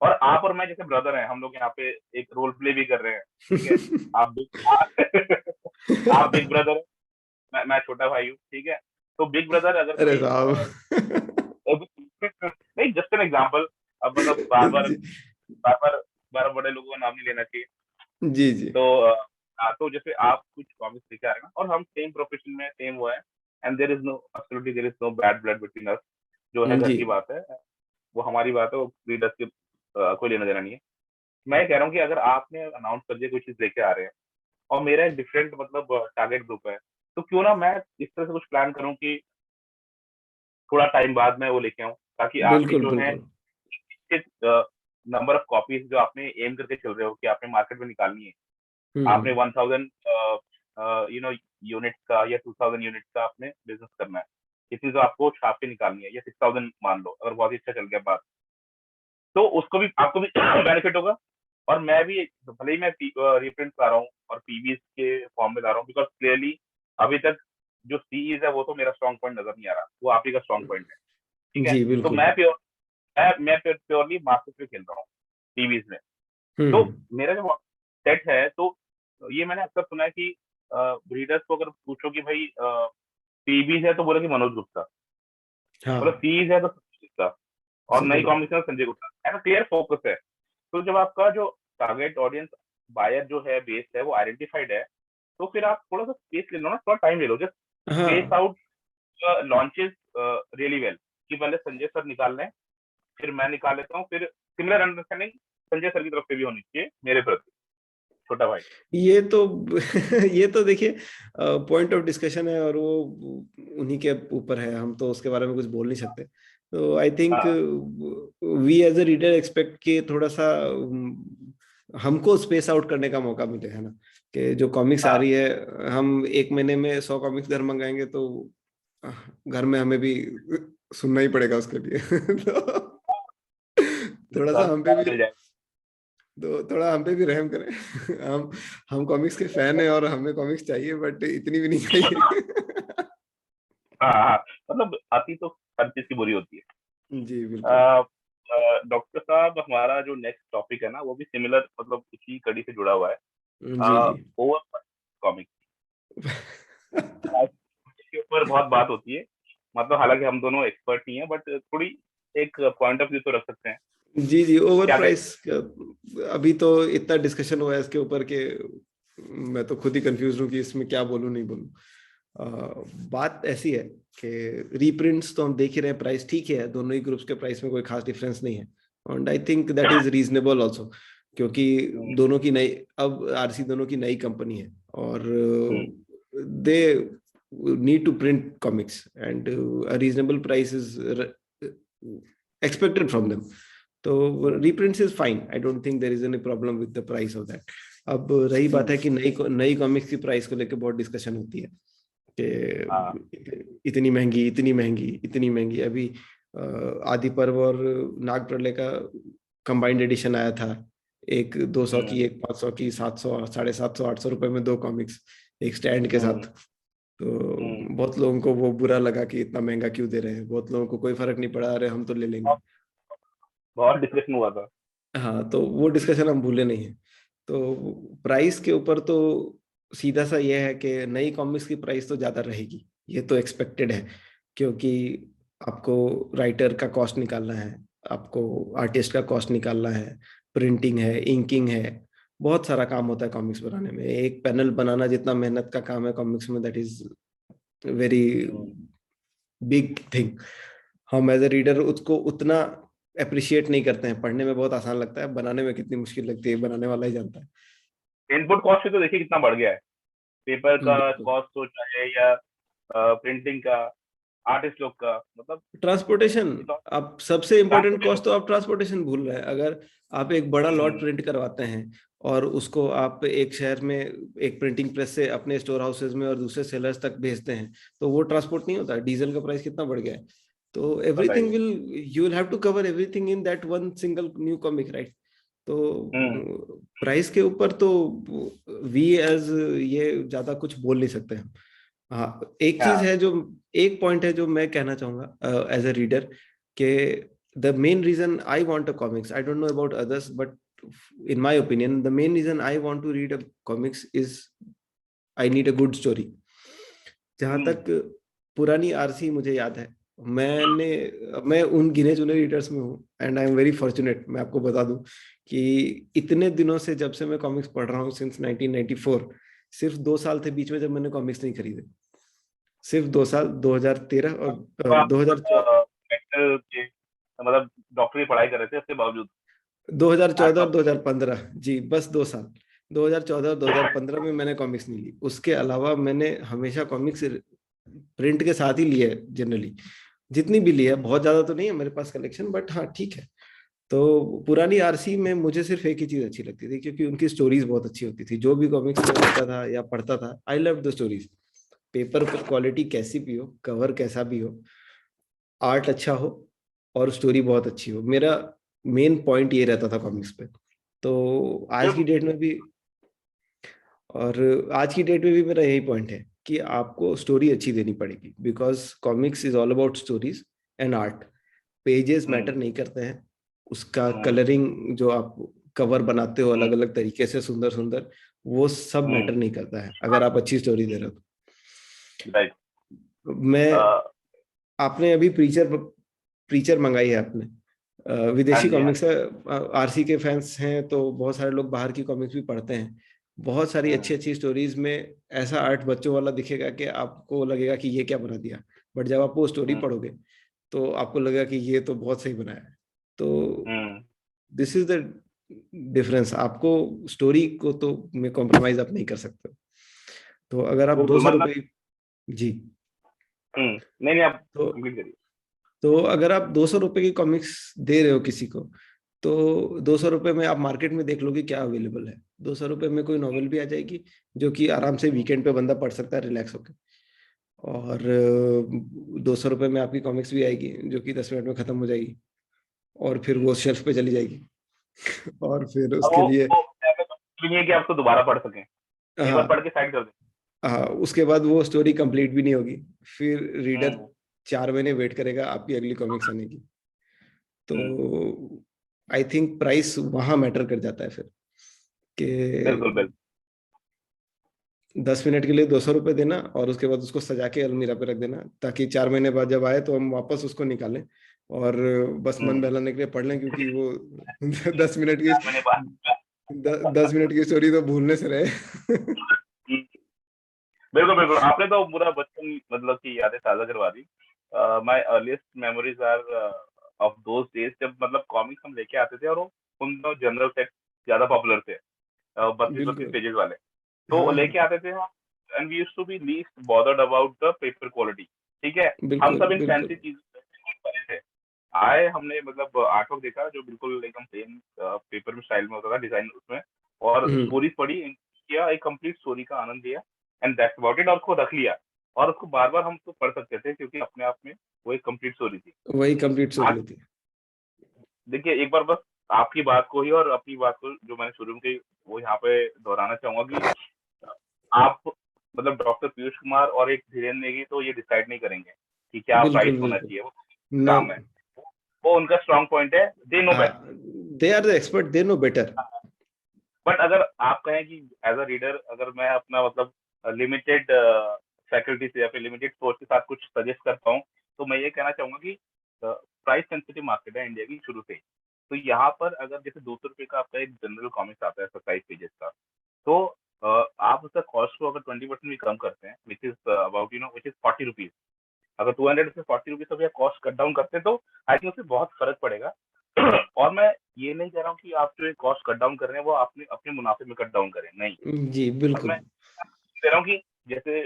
और आप और मैं जैसे ब्रदर हैं, हम लोग यहाँ पे एक रोल प्ले भी कर रहे हैं, ठीक है। आप आप बिग ब्रदर, मैं छोटा भाई हूँ, ठीक है। तो बिग ब्रदर अगर अरे कोई साहब। नहीं, जस्ट एन एग्जाम्पल, अब मतलब बार बार जी बार बार बार बड़े लोगों का नाम नहीं लेना चाहिए। जी जी। तो तो जैसे आप कुछ कॉमिक्स लेके आ रहे हैं ना, और हम सेम प्रोफेशन में सेम वो है, and there is no absolutely there is no bad blood between us, जो है घर जी की बात है, वो हमारी बात है, वो रीडर्स के कोई लेना देना नहीं है। मैं ये कह रहा हूँ कि अगर आपने अनाउंस कर दिया कोई चीज लेके आ रहे हैं और मेरा एक डिफरेंट मतलब टारगेट ग्रुप है, तो क्यों ना मैं इस तरह से कुछ प्लान करूँ कि थोड़ा टाइम बाद मैं वो लेके आऊँ, ताकि आपकी बिल्कुल जो है बिल्कुल। नंबर ऑफ कॉपीज जो आपने एम करके चल रहे हो कि आपने मार्केट में निकालनी है, आपने हम्म। 1000 यूनिट्स का या 2000 यूनिट्स का आपने बिजनेस करना है, ये चीज आपको छाप के निकालनी है, या 6000 मान लो अगर बहुत ही अच्छा चल गया बात, तो उसको भी आपको भी बेनिफिट होगा। और मैं भी भले ही मैं रिप्रिंट ला रहा हूँ और पीबीज के फॉर्म में ला रहा हूँ, बिकॉज क्लियरली अभी तक जो सीईज है वो तो मेरा स्ट्रॉन्ग पॉइंट नजर नहीं आ रहा, वो आप ही का स्ट्रॉन्ग पॉइंट है। ठीक है, जी तो बिल्कुल। मैं प्योरली मास्टर्स पे खेल रहा हूँ टीवीज में। तो हम्म। मेरा जो सेट है, तो ये मैंने अक्सर सुना है कि ब्रीडर्स को अगर पूछो कि भाई पीबीज है तो बोले कि मनोज गुप्ता, बोले हाँ सीईज है तो संजय गुप्ता, और संजय नई गुप्ता। कॉम्बिनेशन संजय गुप्ता, ऐसा क्लियर फोकस है। तो जब आपका जो टारगेट ऑडियंस बायर जो है बेस है वो आइडेंटिफाइड है, तो फिर आप थोड़ा सा स्पेस ले लो ना, थोड़ा टाइम ले लो, जस्ट स्पेस हाँ आउट लॉन्चेस रियली वेल, कि पहले संजय सर निकाल लें, फिर मैं निकाल लेता हूँ, फिर सिमिलर अंडरस्टैंडिंग संजय सर की तरफ से भी होनी चाहिए मेरे प्रति, छोटा भाई। ये तो ये तो देखिए पॉइंट ऑफ डिस्कशन है, और वो उन्हीं के ऊपर है, हम तो उसके बारे में कुछ बोल नहीं सकते। तो आई थिंक हाँ we as a reader expect कि थोड़ा सा हमको स्पेस आउट करने का मौका मिले, है ना, कि जो कॉमिक्स आ हाँ रही है हम एक महीने में 100 कॉमिक्स घर मंगाएंगे तो घर में हमें भी सुनना ही पड़ेगा उसके लिए तो थोड़ा सा हम पे भी, मिल जाए। तो थोड़ा हम पे भी रहम करें हम कॉमिक्स के फैन हैं और हमें कॉमिक्स चाहिए, बट इतनी भी नहीं चाहिए हाँ हाँ, मतलब आती तो हर चीज की बुरी होती जी बिल्कुल। है। डॉक्टर साहब, हमारा जो नेक्स्ट टॉपिक है ना, वो भी सिमिलर मतलब इसी कड़ी से जुड़ा हुआ है, जी जी ओवर कॉमिक के ऊपर बहुत बात होती है। मतलब हालांकि हम दोनों एक्सपर्ट नहीं है, बट थोड़ी एक पॉइंट ऑफ व्यू तो रख सकते हैं। जी जी, ओवर क्या प्राइस अभी तो इतना डिस्कशन हुआ है इसके ऊपर के मैं तो खुद ही कंफ्यूज हूँ कि इसमें क्या बोलूँ नहीं बोलूँ। बात ऐसी है कि रीप्रिंट्स तो हम देख ही रहे हैं, प्राइस ठीक है, दोनों ही ग्रुप्स के प्राइस में कोई खास डिफरेंस नहीं है, and I think that is reasonable also, क्योंकि कहते दोनों की नई, अब आरसी दोनों की नई कंपनी है, और हैं? They need to print comics and reasonable price is expected from them. तो reprints is fine, I don't think there is any problem with the price of that. अब रही बात है कि नई नई कॉमिक्स की प्राइस को लेकर बहुत डिस्कशन होती है हाँ कि इतनी महंगी इतनी महंगी इतनी महंगी। अभी आदि पर्व और नाग प्रलय का कंबाइंड एडिशन आया था, एक 200 की, एक 500 की, 700, 750, 800 रुपए में दो कॉमिक्स एक स्टैंड के साथ। तो बहुत लोगों को वो बुरा लगा कि इतना महंगा क्यों दे रहे हैं, बहुत लोगों को कोई फर्क नहीं पड़ा, अरे हम तो ले लेंगे। बहुत डिस्कशन हुआ था। हाँ, तो वो डिस्कशन हम भूले नहीं है। तो प्राइस के ऊपर तो सीधा सा ये है कि नई कॉमिक्स की प्राइस तो ज्यादा रहेगी, ये तो एक्सपेक्टेड है, क्योंकि आपको राइटर का कॉस्ट निकालना है, आपको आर्टिस्ट का कॉस्ट निकालना है, प्रिंटिंग है, इंकिंग है, बहुत सारा काम होता है कॉमिक्स बनाने में। एक पैनल बनाना जितना मेहनत का काम है कॉमिक्स में, that is very big thing. हम एज ए रीडर उसको उतना अप्रिशिएट नहीं करते हैं, पढ़ने में बहुत आसान लगता है, बनाने में कितनी मुश्किल लगती है बनाने वाला ही जानता है। इनपुट कॉस्ट भी तो देखिए कितना बढ़ गया है, पेपर का बिल्कुल। कॉस्ट हो चाहे या प्रिंटिंग का, आर्टिस्ट लोग का, मतलब ट्रांसपोर्टेशन, आप सबसे इम्पोर्टेंट ट्रांसपोर्टेशन। कॉस्ट तो आप ट्रांसपोर्टेशन भूल रहे हैं। अगर आप एक बड़ा लॉट प्रिंट करवाते हैं और उसको आप एक शहर में एक प्रिंटिंग प्रेस से अपने स्टोर हाउसेज में और दूसरे सेलर्स तक भेजते हैं, तो वो ट्रांसपोर्ट नहीं होता। डीजल का प्राइस कितना बढ़ गया है, तो एवरीथिंग बताइए। Will, you will have to cover everything in that one single new comic, right. तो प्राइस के ऊपर तो वी एज ये ज्यादा कुछ बोल नहीं सकते हैं। हाँ, एक चीज हाँ है जो, एक पॉइंट है जो मैं कहना चाहूंगा एज अ रीडर, कि the main reason I want a comics, I don't know about others, but in my opinion the main reason I want to read a comics is I need a good story. जहां तक पुरानी RC मुझे याद है, मैंने मैं उन गिने चुने रीडर्स में हूँ, and I am very fortunate. मैं आपको बता दूं कि इतने दिनों से जब से मैं कॉमिक्स पढ़ रहा हूँ सिंस 1994, सिर्फ 2 साल थे बीच में जब मैंने कॉमिक्स नहीं खरीदे, सिर्फ 2 साल, 2013 और तो आप 2014। के मतलब डॉक्टर की पढ़ाई कर रहे थे उसके बावजूद? 2014 और 2015 जी, बस 2 साल। 2014 और 2015 में मैंने कॉमिक्स नहीं ली। उसके अलावा मैंने हमेशा कॉमिक्स प्रिंट के साथ ही लिया है जनरली, जितनी भी ली है। बहुत ज्यादा तो नहीं है मेरे पास कलेक्शन, बट हाँ ठीक है। तो पुरानी आरसी में मुझे सिर्फ एक ही चीज अच्छी लगती थी, क्योंकि उनकी स्टोरीज बहुत अच्छी होती थी। जो भी कॉमिक्स मैं पढ़ता था या पढ़ता था, I love the stories. Paper पर क्वालिटी कैसी भी हो, कवर कैसा भी हो, आर्ट अच्छा हो और स्टोरी बहुत अच्छी हो, मेरा मेन पॉइंट ये रहता था कॉमिक्स पे। तो आज की बिल्कुल। डेट में भी, और आज की डेट में भी मेरा यही पॉइंट है कि आपको स्टोरी अच्छी देनी पड़ेगी, because comics is all about stories and art. Pages hmm matter नहीं करते हैं, उसका हम्म कलरिंग जो आप कवर बनाते हो हम्म अलग अलग तरीके से, सुंदर सुंदर, वो सब हम्म मैटर नहीं करता है अगर आप अच्छी स्टोरी दे रहे हो राइट। तो। मैं, आपने अभी प्रीचर प्रीचर मंगाई है आपने, हाँ विदेशी जी हाँ कॉमिक्स जी। है। आरसी के फैंस हैं तो बहुत सारे लोग बाहर की कॉमिक्स भी पढ़ते हैं। बहुत सारी अच्छी हम्म अच्छी स्टोरीज में ऐसा आर्ट बच्चों वाला दिखेगा कि आपको लगेगा कि ये क्या बना दिया, बट जब आप वो स्टोरी हम्म पढ़ोगे तो आपको लगेगा कि ये तो बहुत सही बनाया है। तो hmm. This is the difference. आपको स्टोरी को तो में कॉम्प्रोमाइज आप नहीं कर सकते। तो अगर आप दो बिल्कुल सौ मतलब। रुपये जी, नहीं नहीं, आप तो कंप्लीट करिए। अगर आप 200 रुपए की कॉमिक्स दे रहे हो किसी को, तो 200 रुपए में आप मार्केट में देख लोगे क्या अवेलेबल है। 200 रुपए में कोई नॉवेल भी आ जाएगी जो कि आराम से वीकेंड पे बंदा पढ़ सकता है रिलैक्स होकर। और 200 रुपए में आपकी कॉमिक्स भी आएगी जो कि 10 मिनट में खत्म हो जाएगी, और फिर वो शेल्फ पे चली जाएगी। और फिर अब उसके लिए वो ऐसा कुछ भी नहीं है कि आपको दोबारा पढ़ सकें, एक बार पढ़ हाँ के साइड कर दें। हाँ, उसके बाद वो स्टोरी कंप्लीट भी नहीं होगी। फिर रीडर हम्म 4 महीने वेट करेगा आपकी अगली कॉमिक्स आने की। हम्म। तो आई थिंक प्राइस वहां मैटर कर जाता है फिर, बिल्कुल कि बिल्कुल। 10 मिनट के लिए 200 रुपये देना और उसके बाद उसको सजा के अलमीरा पे रख देना, ताकि 4 महीने बाद जब आए तो हम वापस उसको निकालें और बस मन हम्म। बहलाने के लिए पढ़ लें, क्योंकि वो 10 मिनट की 4 महीने बाद। 10 मिनट की स्टोरी तो भूलने से रहे। हम्म, बिल्कुल बिल्कुल, आपने तो पूरा बचपन मतलब की यादें ताजा करवा दी। My earliest memories are of those days जब मतलब कॉमिक्स हम लेके आते थे और वो उन दिनों जनरल सेट ज्यादा पॉपुलर थे, 32-32 बिल्कुल। पेजेस वाले। तो हाँ हाँ, लेके आते थे हम, and we used to be least bothered about the paper quality. ठीक है, हम बिल्कुल सब इन फैंसी बिल्कुल। चीजों से परे थे। आए हमने मतलब आर्ट वर्क देखा जो बिल्कुल एकदम सेम पेपर में स्टाइल में होता था, डिजाइन उसमें, और हम्म, स्टोरीज पढ़ी, किया, एक कंप्लीट स्टोरी का आनंद लिया, एंड दैट्स अबाउट इट, और उसको रख लिया। और उसको बार बार हम उसको पढ़ सकते थे क्योंकि अपने आप में वो एक कंप्लीट स्टोरी थी। वही कंप्लीट स्टोरी आज होती है। देखिए एक बार बस आपकी बात को ही और अपनी बात को जो मैंने शुरू में कही वो यहाँ पे दोहराना चाहूंगा कि आप मतलब डॉक्टर पीयूष कुमार और एक धीरेन्द्र नेगी तो ये डिसाइड नहीं करेंगे कि क्या प्राइस बिल्कुल होना बिल्कुल। चाहिए, वो नो, काम है, वो उनका स्ट्रांग पॉइंट है, दे नो हाँ, best. They are the expert, they know better. But अगर आप कहें कि एज अ रीडर अगर मैं अपना मतलब लिमिटेड फैकल्टी से या फिर लिमिटेड सोर्स के साथ कुछ सजेस्ट करता हूँ, तो मैं ये कहना चाहूंगा कि प्राइस सेंसिटिव मार्केट है इंडिया की शुरू से ही। तो यहाँ पर अगर जैसे 200 रुपये का आपका एक जनरल कॉमिक्स आता है 27 पेजेस का, तो आप उसका कॉस्ट को अगर 20% भी कम करते हैं, which is about which is 40 rupees, अगर 200 से 40 रुपीज अभी कॉस्ट कट डाउन करते हैं तो आई थिंक उससे बहुत फर्क पड़ेगा। और मैं ये नहीं कह रहा हूँ कि आप जो कॉस्ट कट डाउन कर रहे हैं वो आपने अपने मुनाफे में कट डाउन करें, नहीं। जी और मैं बिल्कुल। कह रहा हूँ कि जैसे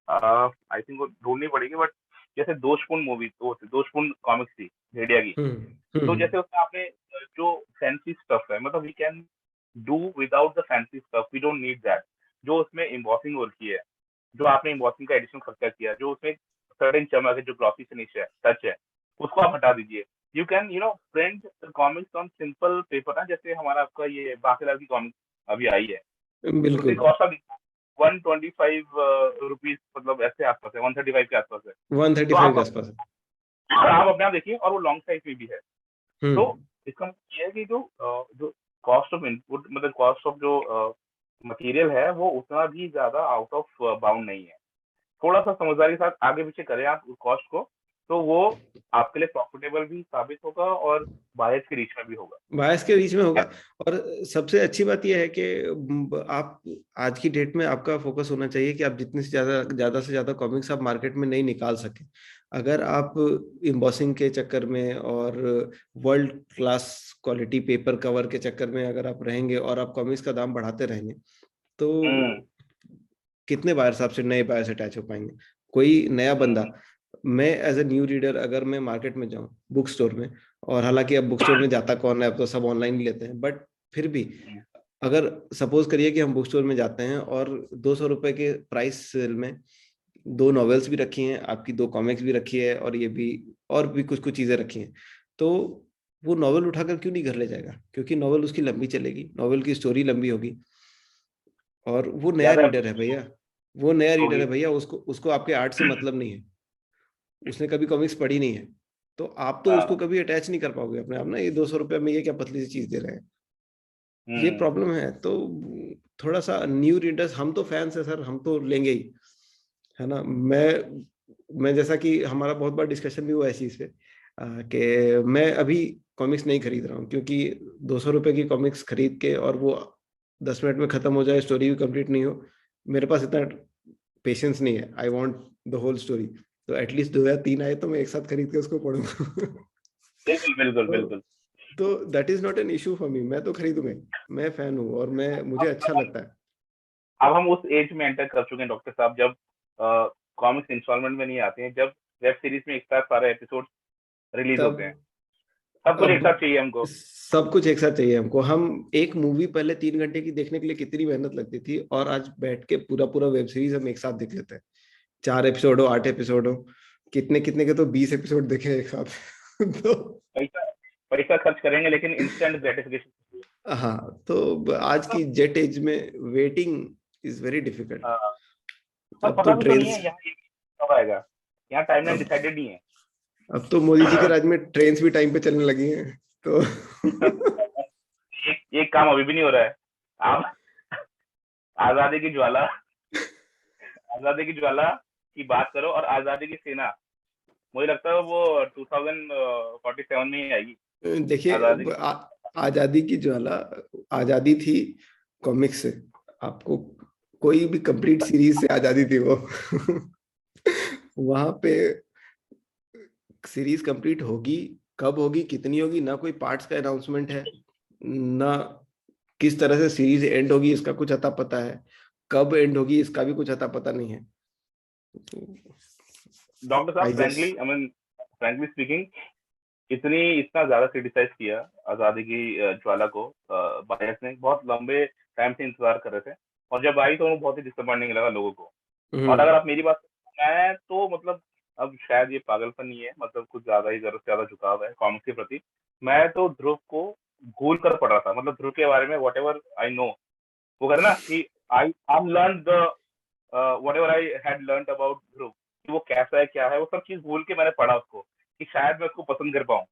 आई थिंक वो ढूंढनी पड़ेगी, बट जैसे दोषपूर्ण मूवी तो दोषपूर्ण कॉमिक्स थी भेड़िया की, हम्म तो हम्म जैसे उसमें आपने जो फैंसी स्टफ है मतलब we can do without the fancy stuff, we don't need that. जो उसमें एम्बॉसिंग हो रखी है, जो आपने एम्बॉसिंग का एडिशन खर्चा किया, जो उसमें सर्टेन चमक है, जो ग्लॉसी फिनिश है, टच है, उसको आप हटा दीजिए। You can print comics on simple paper ना, जैसे हमारा आपका ये बाकीलाल की कॉमिक्स अभी आई है, उसकी बिल्कुल। कॉस्ट अभी 125 रुपीज मतलब ऐसे आसपास है, 135 के आसपास है। तो 135 के आप आसपास है। अपने आप देखिए, और वो लॉन्ग साइज में भी है। तो हम्म, इसका मतलब ये है कि जो कॉस्ट ऑफ इनपुट मतलब कॉस्ट ऑफ जो मटेरियल है वो उतना भी ज्यादा आउट ऑफ बाउंड नहीं है। थोड़ा सा समझदारी के साथ आगे पीछे करें आप उस कॉस्ट को, तो वो आपके लिए प्रॉफिटेबल भी साबित होगा और बायर्स के रीच में भी होगा। बायस के बीच में होगा। और सबसे अच्छी बात यह है कि आप आज की डेट में आपका फोकस होना चाहिए कि आप जितने से ज्यादा से ज्यादा कॉमिक्स आप मार्केट में नहीं निकाल सके। अगर आप इम्बॉसिंग के चक्कर में और world class quality paper cover के चक्कर में अगर आप रहेंगे और आप कॉमिक्स का दाम बढ़ाते रहेंगे, तो कितने बायर्स आपसे नए बायर्स अटैच हो पाएंगे? कोई नया बंदा, मैं एज ए न्यू रीडर अगर मैं मार्केट में जाऊं बुक स्टोर में, और हालांकि अब बुक स्टोर में जाता कौन है, अब तो सब ऑनलाइन ही लेते हैं, बट फिर भी अगर सपोज करिए कि हम बुक स्टोर में जाते हैं और 200 रुपए के प्राइस सेल में 2 नॉवेल्स भी रखी हैं, आपकी 2 कॉमिक्स भी रखी है, और ये भी और भी कुछ कुछ चीजें रखी हैं, तो वो नॉवेल उठाकर क्यों नहीं घर ले जाएगा? क्योंकि नॉवेल उसकी लंबी चलेगी, नॉवेल की स्टोरी लंबी होगी, और वो नया ज्यादा रीडर है भैया। वो नया रीडर होगी। है भैया, उसको उसको आपके आर्ट से मतलब नहीं है, उसने कभी कॉमिक्स पढ़ी नहीं है, तो आप तो उसको हाँ। कभी अटैच नहीं कर पाओगे अपने आप ना, ये 200 रुपये में ये क्या पतली सी चीज दे रहे हैं, ये हम्म। प्रॉब्लम है। तो थोड़ा सा न्यू रीडर्स, हम तो फैंस है सर, हम तो लेंगे ही, है ना। मैं जैसा कि हमारा बहुत बार डिस्कशन भी हुआ है इस चीज पे, कि मैं अभी कॉमिक्स नहीं खरीद रहा हूँ, क्योंकि 200 रुपए की कॉमिक्स खरीद के और वो 10 मिनट में खत्म हो जाए, स्टोरी भी कंप्लीट नहीं हो, मेरे पास इतना पेशेंस नहीं है। I want the whole story, तो एटलीस्ट 2 या 3 आए तो मैं एक साथ खरीद के उसको पढ़ूंगा। बिल्कुल बिल्कुल तो बिल्कुल। तो that is not an issue for me, मैं तो खरीदूंगा ही। मैं फैन हूँ और मैं मुझे अच्छा लगता है। अब हम उस एज में एंटर कर चुके हैं डॉक्टर साहब, जब कॉमिक्स इंस्टॉलमेंट में नहीं आते हैं, जब वेब सीरीज में एक साथ सारे एपिसोड रिलीज होते हैं, तब सब कुछ एक साथ अब चाहिए हमको। सब कुछ एक साथ चाहिए हमको। हम एक मूवी पहले 3 घंटे की देखने के लिए कितनी मेहनत लगती थी, और आज बैठ के पूरा पूरा वेब सीरीज हम एक साथ देख लेते हैं। 4 एपिसोड हो, 8 एपिसोड हो, कितने कितने के तो 20 एपिसोड देखे एक साथ। तो पैसा पैसा खर्च करेंगे लेकिन इंस्टेंट ग्रेटिफिकेशन। हाँ, तो आज की जेट एज में वेटिंग इज वेरी डिफिकल्ट। और अब तो पता भी तो नहीं ट्रेन्स है यहाँ ये कब आएगा, यहाँ टाइमलाइन अब डिसाइडेड नहीं है। अब तो मोदी जी के राज में ट्रेन्स भी टाइम पे चलने लगी हैं, तो एक काम अभी भी नहीं हो रहा है। आप आजादी की ज्वाला आजादी की ज्वाला की बात करो और आजादी की सेना, मुझे लगता है वो 2047 में ही आएगी देखिए, आजादी की। आजादी की ज्वाला आजादी थी कॉमिक्स से, आपको कोई भी कंप्लीट सीरीज से आजादी थी वो। वहां पे सीरीज कंप्लीट होगी, कब होगी, कितनी होगी, ना कोई पार्ट्स का अनाउंसमेंट है, ना किस तरह से सीरीज एंड होगी इसका कुछ अता पता है, कब एंड होगी इसका भी कुछ अता पता नहीं है। डॉक्टर साहब आई frankly, just I mean frankly speaking, इतना ज्यादा क्रिटिसाइज किया आजादी की ज्वाला को, बायर्स ने बहुत लंबे टाइम से इंतजार कर रहे थे, और जब आई तो वो बहुत ही डिसअपॉइंटिंग लगा लोगों को। और अगर आप मेरी बात मैं तो मतलब अब शायद ये पागलपन नहीं है, मतलब कुछ ज्यादा ही जरूरत से ज्यादा झुकाव है कॉमिक्स के प्रति। मैं तो ध्रुव को भूल कर पढ़ रहा था, मतलब ध्रुव के बारे में वट एवर आई नो, वो कहते ना कि I I learn the whatever I had learn about Dhruv, कि वो कैसा है क्या है, वो सब चीज भूल के मैंने पढ़ा उसको, कि शायद मैं उसको पसंद कर पाऊँ।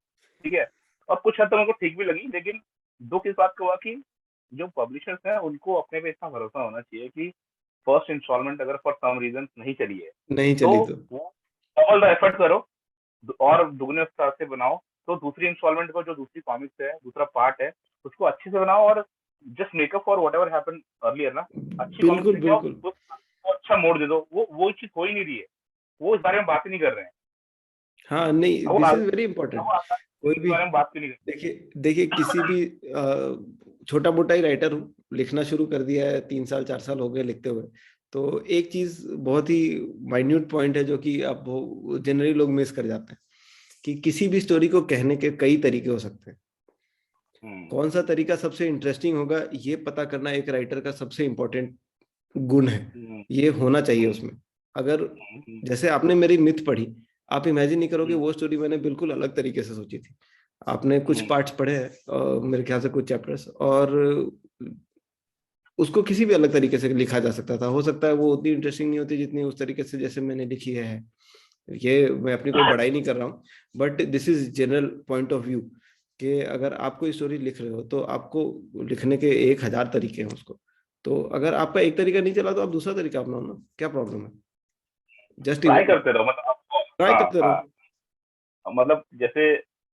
ठीक है, और कुछ हद तक मेरे को ठीक भी लगी, लेकिन दुख इस बात का हुआ कि जो पब्लिशर्स हैं उनको अपने पे इतना भरोसा होना चाहिए कि फर्स्ट इंस्टॉलमेंट अगर फॉर सम रीजन नहीं चली है नहीं तो चली तो वो डबल द एफर्ट करो और दुगने उत्साह से बनाओ, तो दूसरी इंस्टॉलमेंट को, जो दूसरी कॉमिक्स है, दूसरा पार्ट है, उसको अच्छे से बनाओ, और just makeup for what ever happen earlier ना, अच्छी कॉमिक्स बिल्कुल लेके आओ, बिल्कुल। उसको अच्छा मोड़ दे दो। वो चीज हो ही नहीं रही है, वो इस बारे में बात ही नहीं कर रहे हैं। हाँ नहीं, अब वो दिस इज वेरी अब इंपॉर्टेंट। वो कोई आजादी के भी बारे में बात क्यों नहीं कर देखिए देखिए, किसी भी छोटा मोटा ही राइटर हूँ, लिखना शुरू कर दिया है, 3 साल 4 साल हो गए लिखते हुए, तो एक चीज बहुत ही माइन्यूट पॉइंट है जो कि आप जनरली लोग मिस कर जाते हैं, कि किसी भी स्टोरी को कहने के कई तरीके हो सकते हैं। हम्म। कौन सा तरीका सबसे इंटरेस्टिंग होगा, ये पता करना एक राइटर का सबसे इम्पोर्टेंट गुण है, हम्म। ये होना चाहिए हम्म। उसमें। अगर हम्म। जैसे आपने मेरी मिथ पढ़ी, आप इमेजिन नहीं करोगे हम्म। वो स्टोरी मैंने बिल्कुल अलग तरीके से सोची थी। आपने कुछ हम्म। पार्ट्स पढ़े हैं, मेरे ख्याल से कुछ चैप्टर्स, और उसको किसी भी अलग तरीके से लिखा जा सकता था। हो सकता है वो उतनी इंटरेस्टिंग नहीं होती जितनी उस तरीके से जैसे मैंने लिखी है। ये मैं अपनी कोई बड़ाई नहीं कर रहा हूँ, but this is general point of view, कि अगर आप कोई स्टोरी लिख रहे हो तो आपको लिखने के 1,000 तरीके हैं उसको। तो अगर आपका एक तरीका नहीं चला तो आप दूसरा तरीका अपनाओ ना, क्या प्रॉब्लम है? जस्ट ट्राई करते रहो, मतलब आपको। ट्राई हाँ करते हाँ। रहो। मतलब जैसे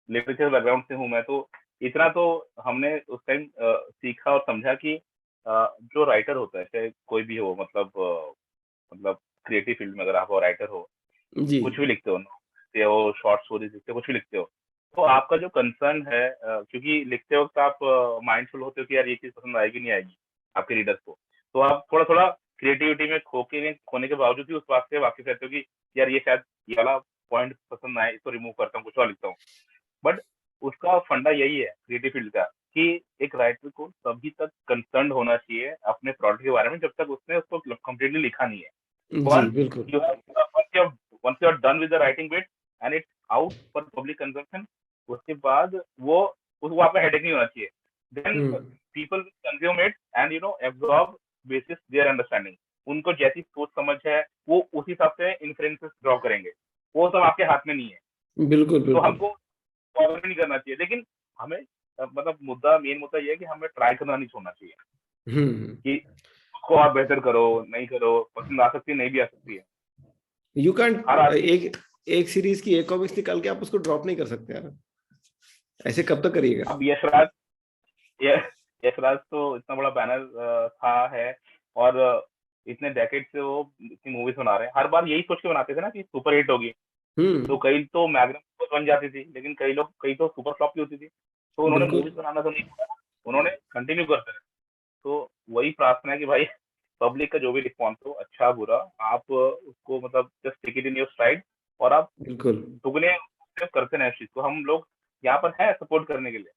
लिटरेचर बैकग्राउंड से हूँ मैं, तो इतना तो हमने उस टाइम सीखा और समझा कि जो राइटर होता है, चाहे कोई भी हो, मतलब क्रिएटिव फील्ड में अगर आप राइटर हो, जी कुछ भी लिखते हो, लिखते हो, शॉर्ट स्टोरीज लिखते हो, कुछ भी लिखते हो, तो आपका जो कंसर्न है, क्योंकि लिखते वक्त आप माइंडफुल होते हो कि यार ये चीज पसंद आएगी नहीं आएगी आपके रीडर्स को, तो आप थोड़ा थोड़ा क्रिएटिविटी में खोने के बावजूद भी उस बात से वाकिफ रहते हो कि यार ये शायद ये वाला पॉइंट पसंद ना आए, इसको रिमूव करता हूँ, कुछ और लिखता हूँ। बट उसका फंडा यही है क्रिएटिव फील्ड का, कि एक राइटर को तभी तक कंसर्न होना चाहिए अपने प्रोडक्ट के बारे में जब तक उसने उसको कंप्लीटली लिखा नहीं है। जी once बिल्कुल। you have once you are done with the writing bit and it's out for public consumption, उसके बाद वो आपका हेडेक नहीं होना चाहिए। then people will consume it and absorb basis their understanding। उनको जैसी सोच समझ है वो उसी हिसाब से इन्फ्लुएंसेस ड्रॉ करेंगे, वो सब आपके हाथ में नहीं है। बिल्कुल तो बिल्कुल। हमको फॉलो नहीं करना चाहिए, लेकिन हमें मतलब मेन मुद्दा ये है कि हमें ट्राई करना नहीं छोड़ना चाहिए कि उसको आप बेहतर करो, नहीं करो, पसंद आ सकती है, नहीं भी आ सकती है। यू कैंट हर आदमी एक सीरीज की एक कॉमिक्स निकाल के आप उसको ड्रॉप नहीं कर सकते यार, ऐसे कब तक करिएगा? अब यशराज तो इतना बड़ा बैनर था है, और इतने डेकेड से वो इतनी मूवीज बना रहे हैं, हर बार यही सोच के बनाते थे ना कि सुपर हिट होगी, तो कई तो मैग्नम बन जाती थी, लेकिन कई तो सुपर फ्लॉप भी होती थी, तो उन्होंने बिल्कुल। मूवीज बनाना तो नहीं छोड़ा, उन्होंने कंटिन्यू करते रहे। तो वही प्रार्थना है कि भाई पब्लिक का जो भी रिस्पॉन्स हो, अच्छा बुरा, आप उसको मतलब just take it in your stride, और आप बिल्कुल दुगने करते रहे इस चीज को। हम लोग यहाँ पर है सपोर्ट करने के लिए।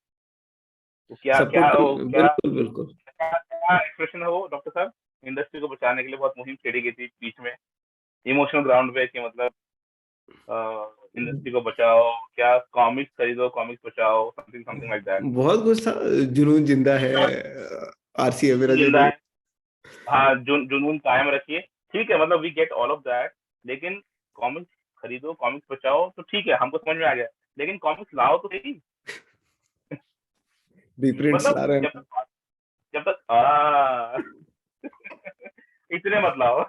तो क्या क्या सपोर्ट हो क्या बिल्कुल बिल्कुल। क्या एक्सप्रेशन है वो डॉक्टर साहब, इंडस्ट्री को बचाने के लिए बहुत मुहिम छेड़ी गई थी बीच में, इमोशनल ग्राउंड पे, कि मतलब इंडस्ट्री को बचाओ, क्या कॉमिक्स खरीदो, कॉमिक्स बचाओ, समथिंग समथिंग लाइक दैट। बहुत कुछ था, जुनून जिंदा है, आरसी है मेरा जिंदा जुनून। है, हाँ, जुनून कायम रखिए, ठीक है, मतलब we get all of that, लेकिन कॉमिक्स खरीदो, कॉमिक्स बचाओ, तो ठीक है, हमको समझ में आ गया, लेकिन कॉमिक्स लाओ तो सही। रीप्रिंट्स ला मतलब रहे हैं। जब तक इतने मत लाओ।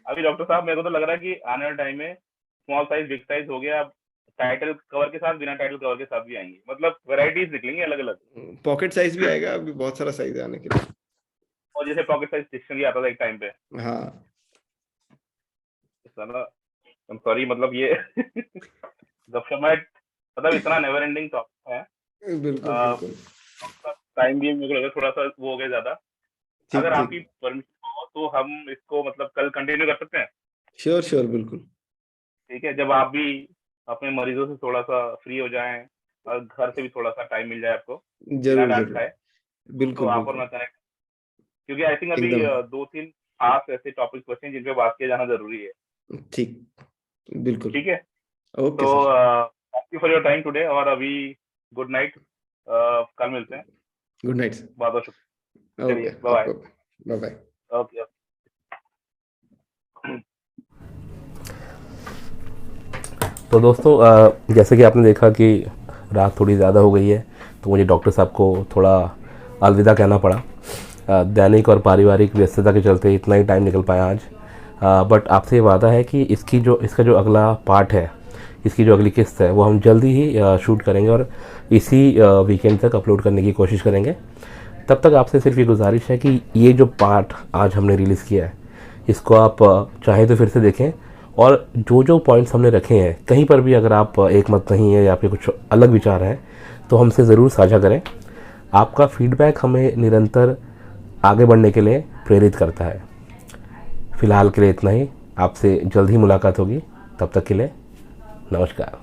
अभी डॉक्टर साहब मेरे को तो लग रहा है कि आने वाले टाइम में स्मॉल साइज बिग साइज हो गया, अब टाइटल कवर के साथ, बिना टाइटल कवर के साथ भी आएंगे, मतलब वैरायटीज निकलेंगी अलग अलग। पॉकेट साइज भी आएगा, अभी बहुत सारा साइज है आने के लिए। और जैसे पॉकेट साइज डिक्शनरी आता था एक टाइम पे, हाँ साला I'm sorry, मतलब ये गपशप में मतलब इतना नेवर एंडिंग टॉपिक है। बिल्कुल बिल्कुल। टाइम भी मेरे को लगा थोड़ा सा वो हो गया ज्यादा। ठीक अगर ठीक। आपकी परमिशन हो तो हम इसको मतलब कल कंटिन्यू कर सकते हैं। श्योर श्योर बिल्कुल। ठीक है, जब आप भी अपने मरीजों से थोड़ा सा फ्री हो जाएं और घर से भी थोड़ा सा टाइम मिल जाए आपको बिना जरूर डांट जरूर। खाए, तो बिल्कुल आप और बिल्कुल। मैं कनेक्ट, क्योंकि आई थिंक अभी एकदम 2-3 खास ऐसे टॉपिक्स बचे हैं जिन पे बात किया जाना जरूरी है। ठीक। बिल्कुल। ठीक है, ओके तो sir. Thank you for your time today, और अभी गुड नाइट, कल मिलते हैं। Good night sir. बहुत बहुत शुक्रिया, ओके चलिए बाय आपको बाय बाय। बाय। ओके। तो दोस्तों जैसे कि आपने देखा कि रात थोड़ी ज़्यादा हो गई है, तो मुझे डॉक्टर साहब को थोड़ा अलविदा कहना पड़ा। दैनिक और पारिवारिक व्यस्तता के चलते इतना ही टाइम निकल पाया आज, बट आपसे ये वादा है कि इसका जो अगला पार्ट है, इसकी जो अगली किस्त है, वो हम जल्दी ही शूट करेंगे और इसी वीकेंड तक अपलोड करने की कोशिश करेंगे। तब तक आपसे सिर्फ ये गुजारिश है कि ये जो पार्ट आज हमने रिलीज़ किया है, इसको आप चाहें तो फिर से देखें, और जो जो पॉइंट्स हमने रखे हैं, कहीं पर भी अगर आप एक मत नहीं है या फिर कुछ अलग विचार हैं, तो हमसे ज़रूर साझा करें। आपका फीडबैक हमें निरंतर आगे बढ़ने के लिए प्रेरित करता है। फ़िलहाल के लिए इतना ही, आपसे जल्द ही मुलाकात होगी, तब तक के लिए नमस्कार।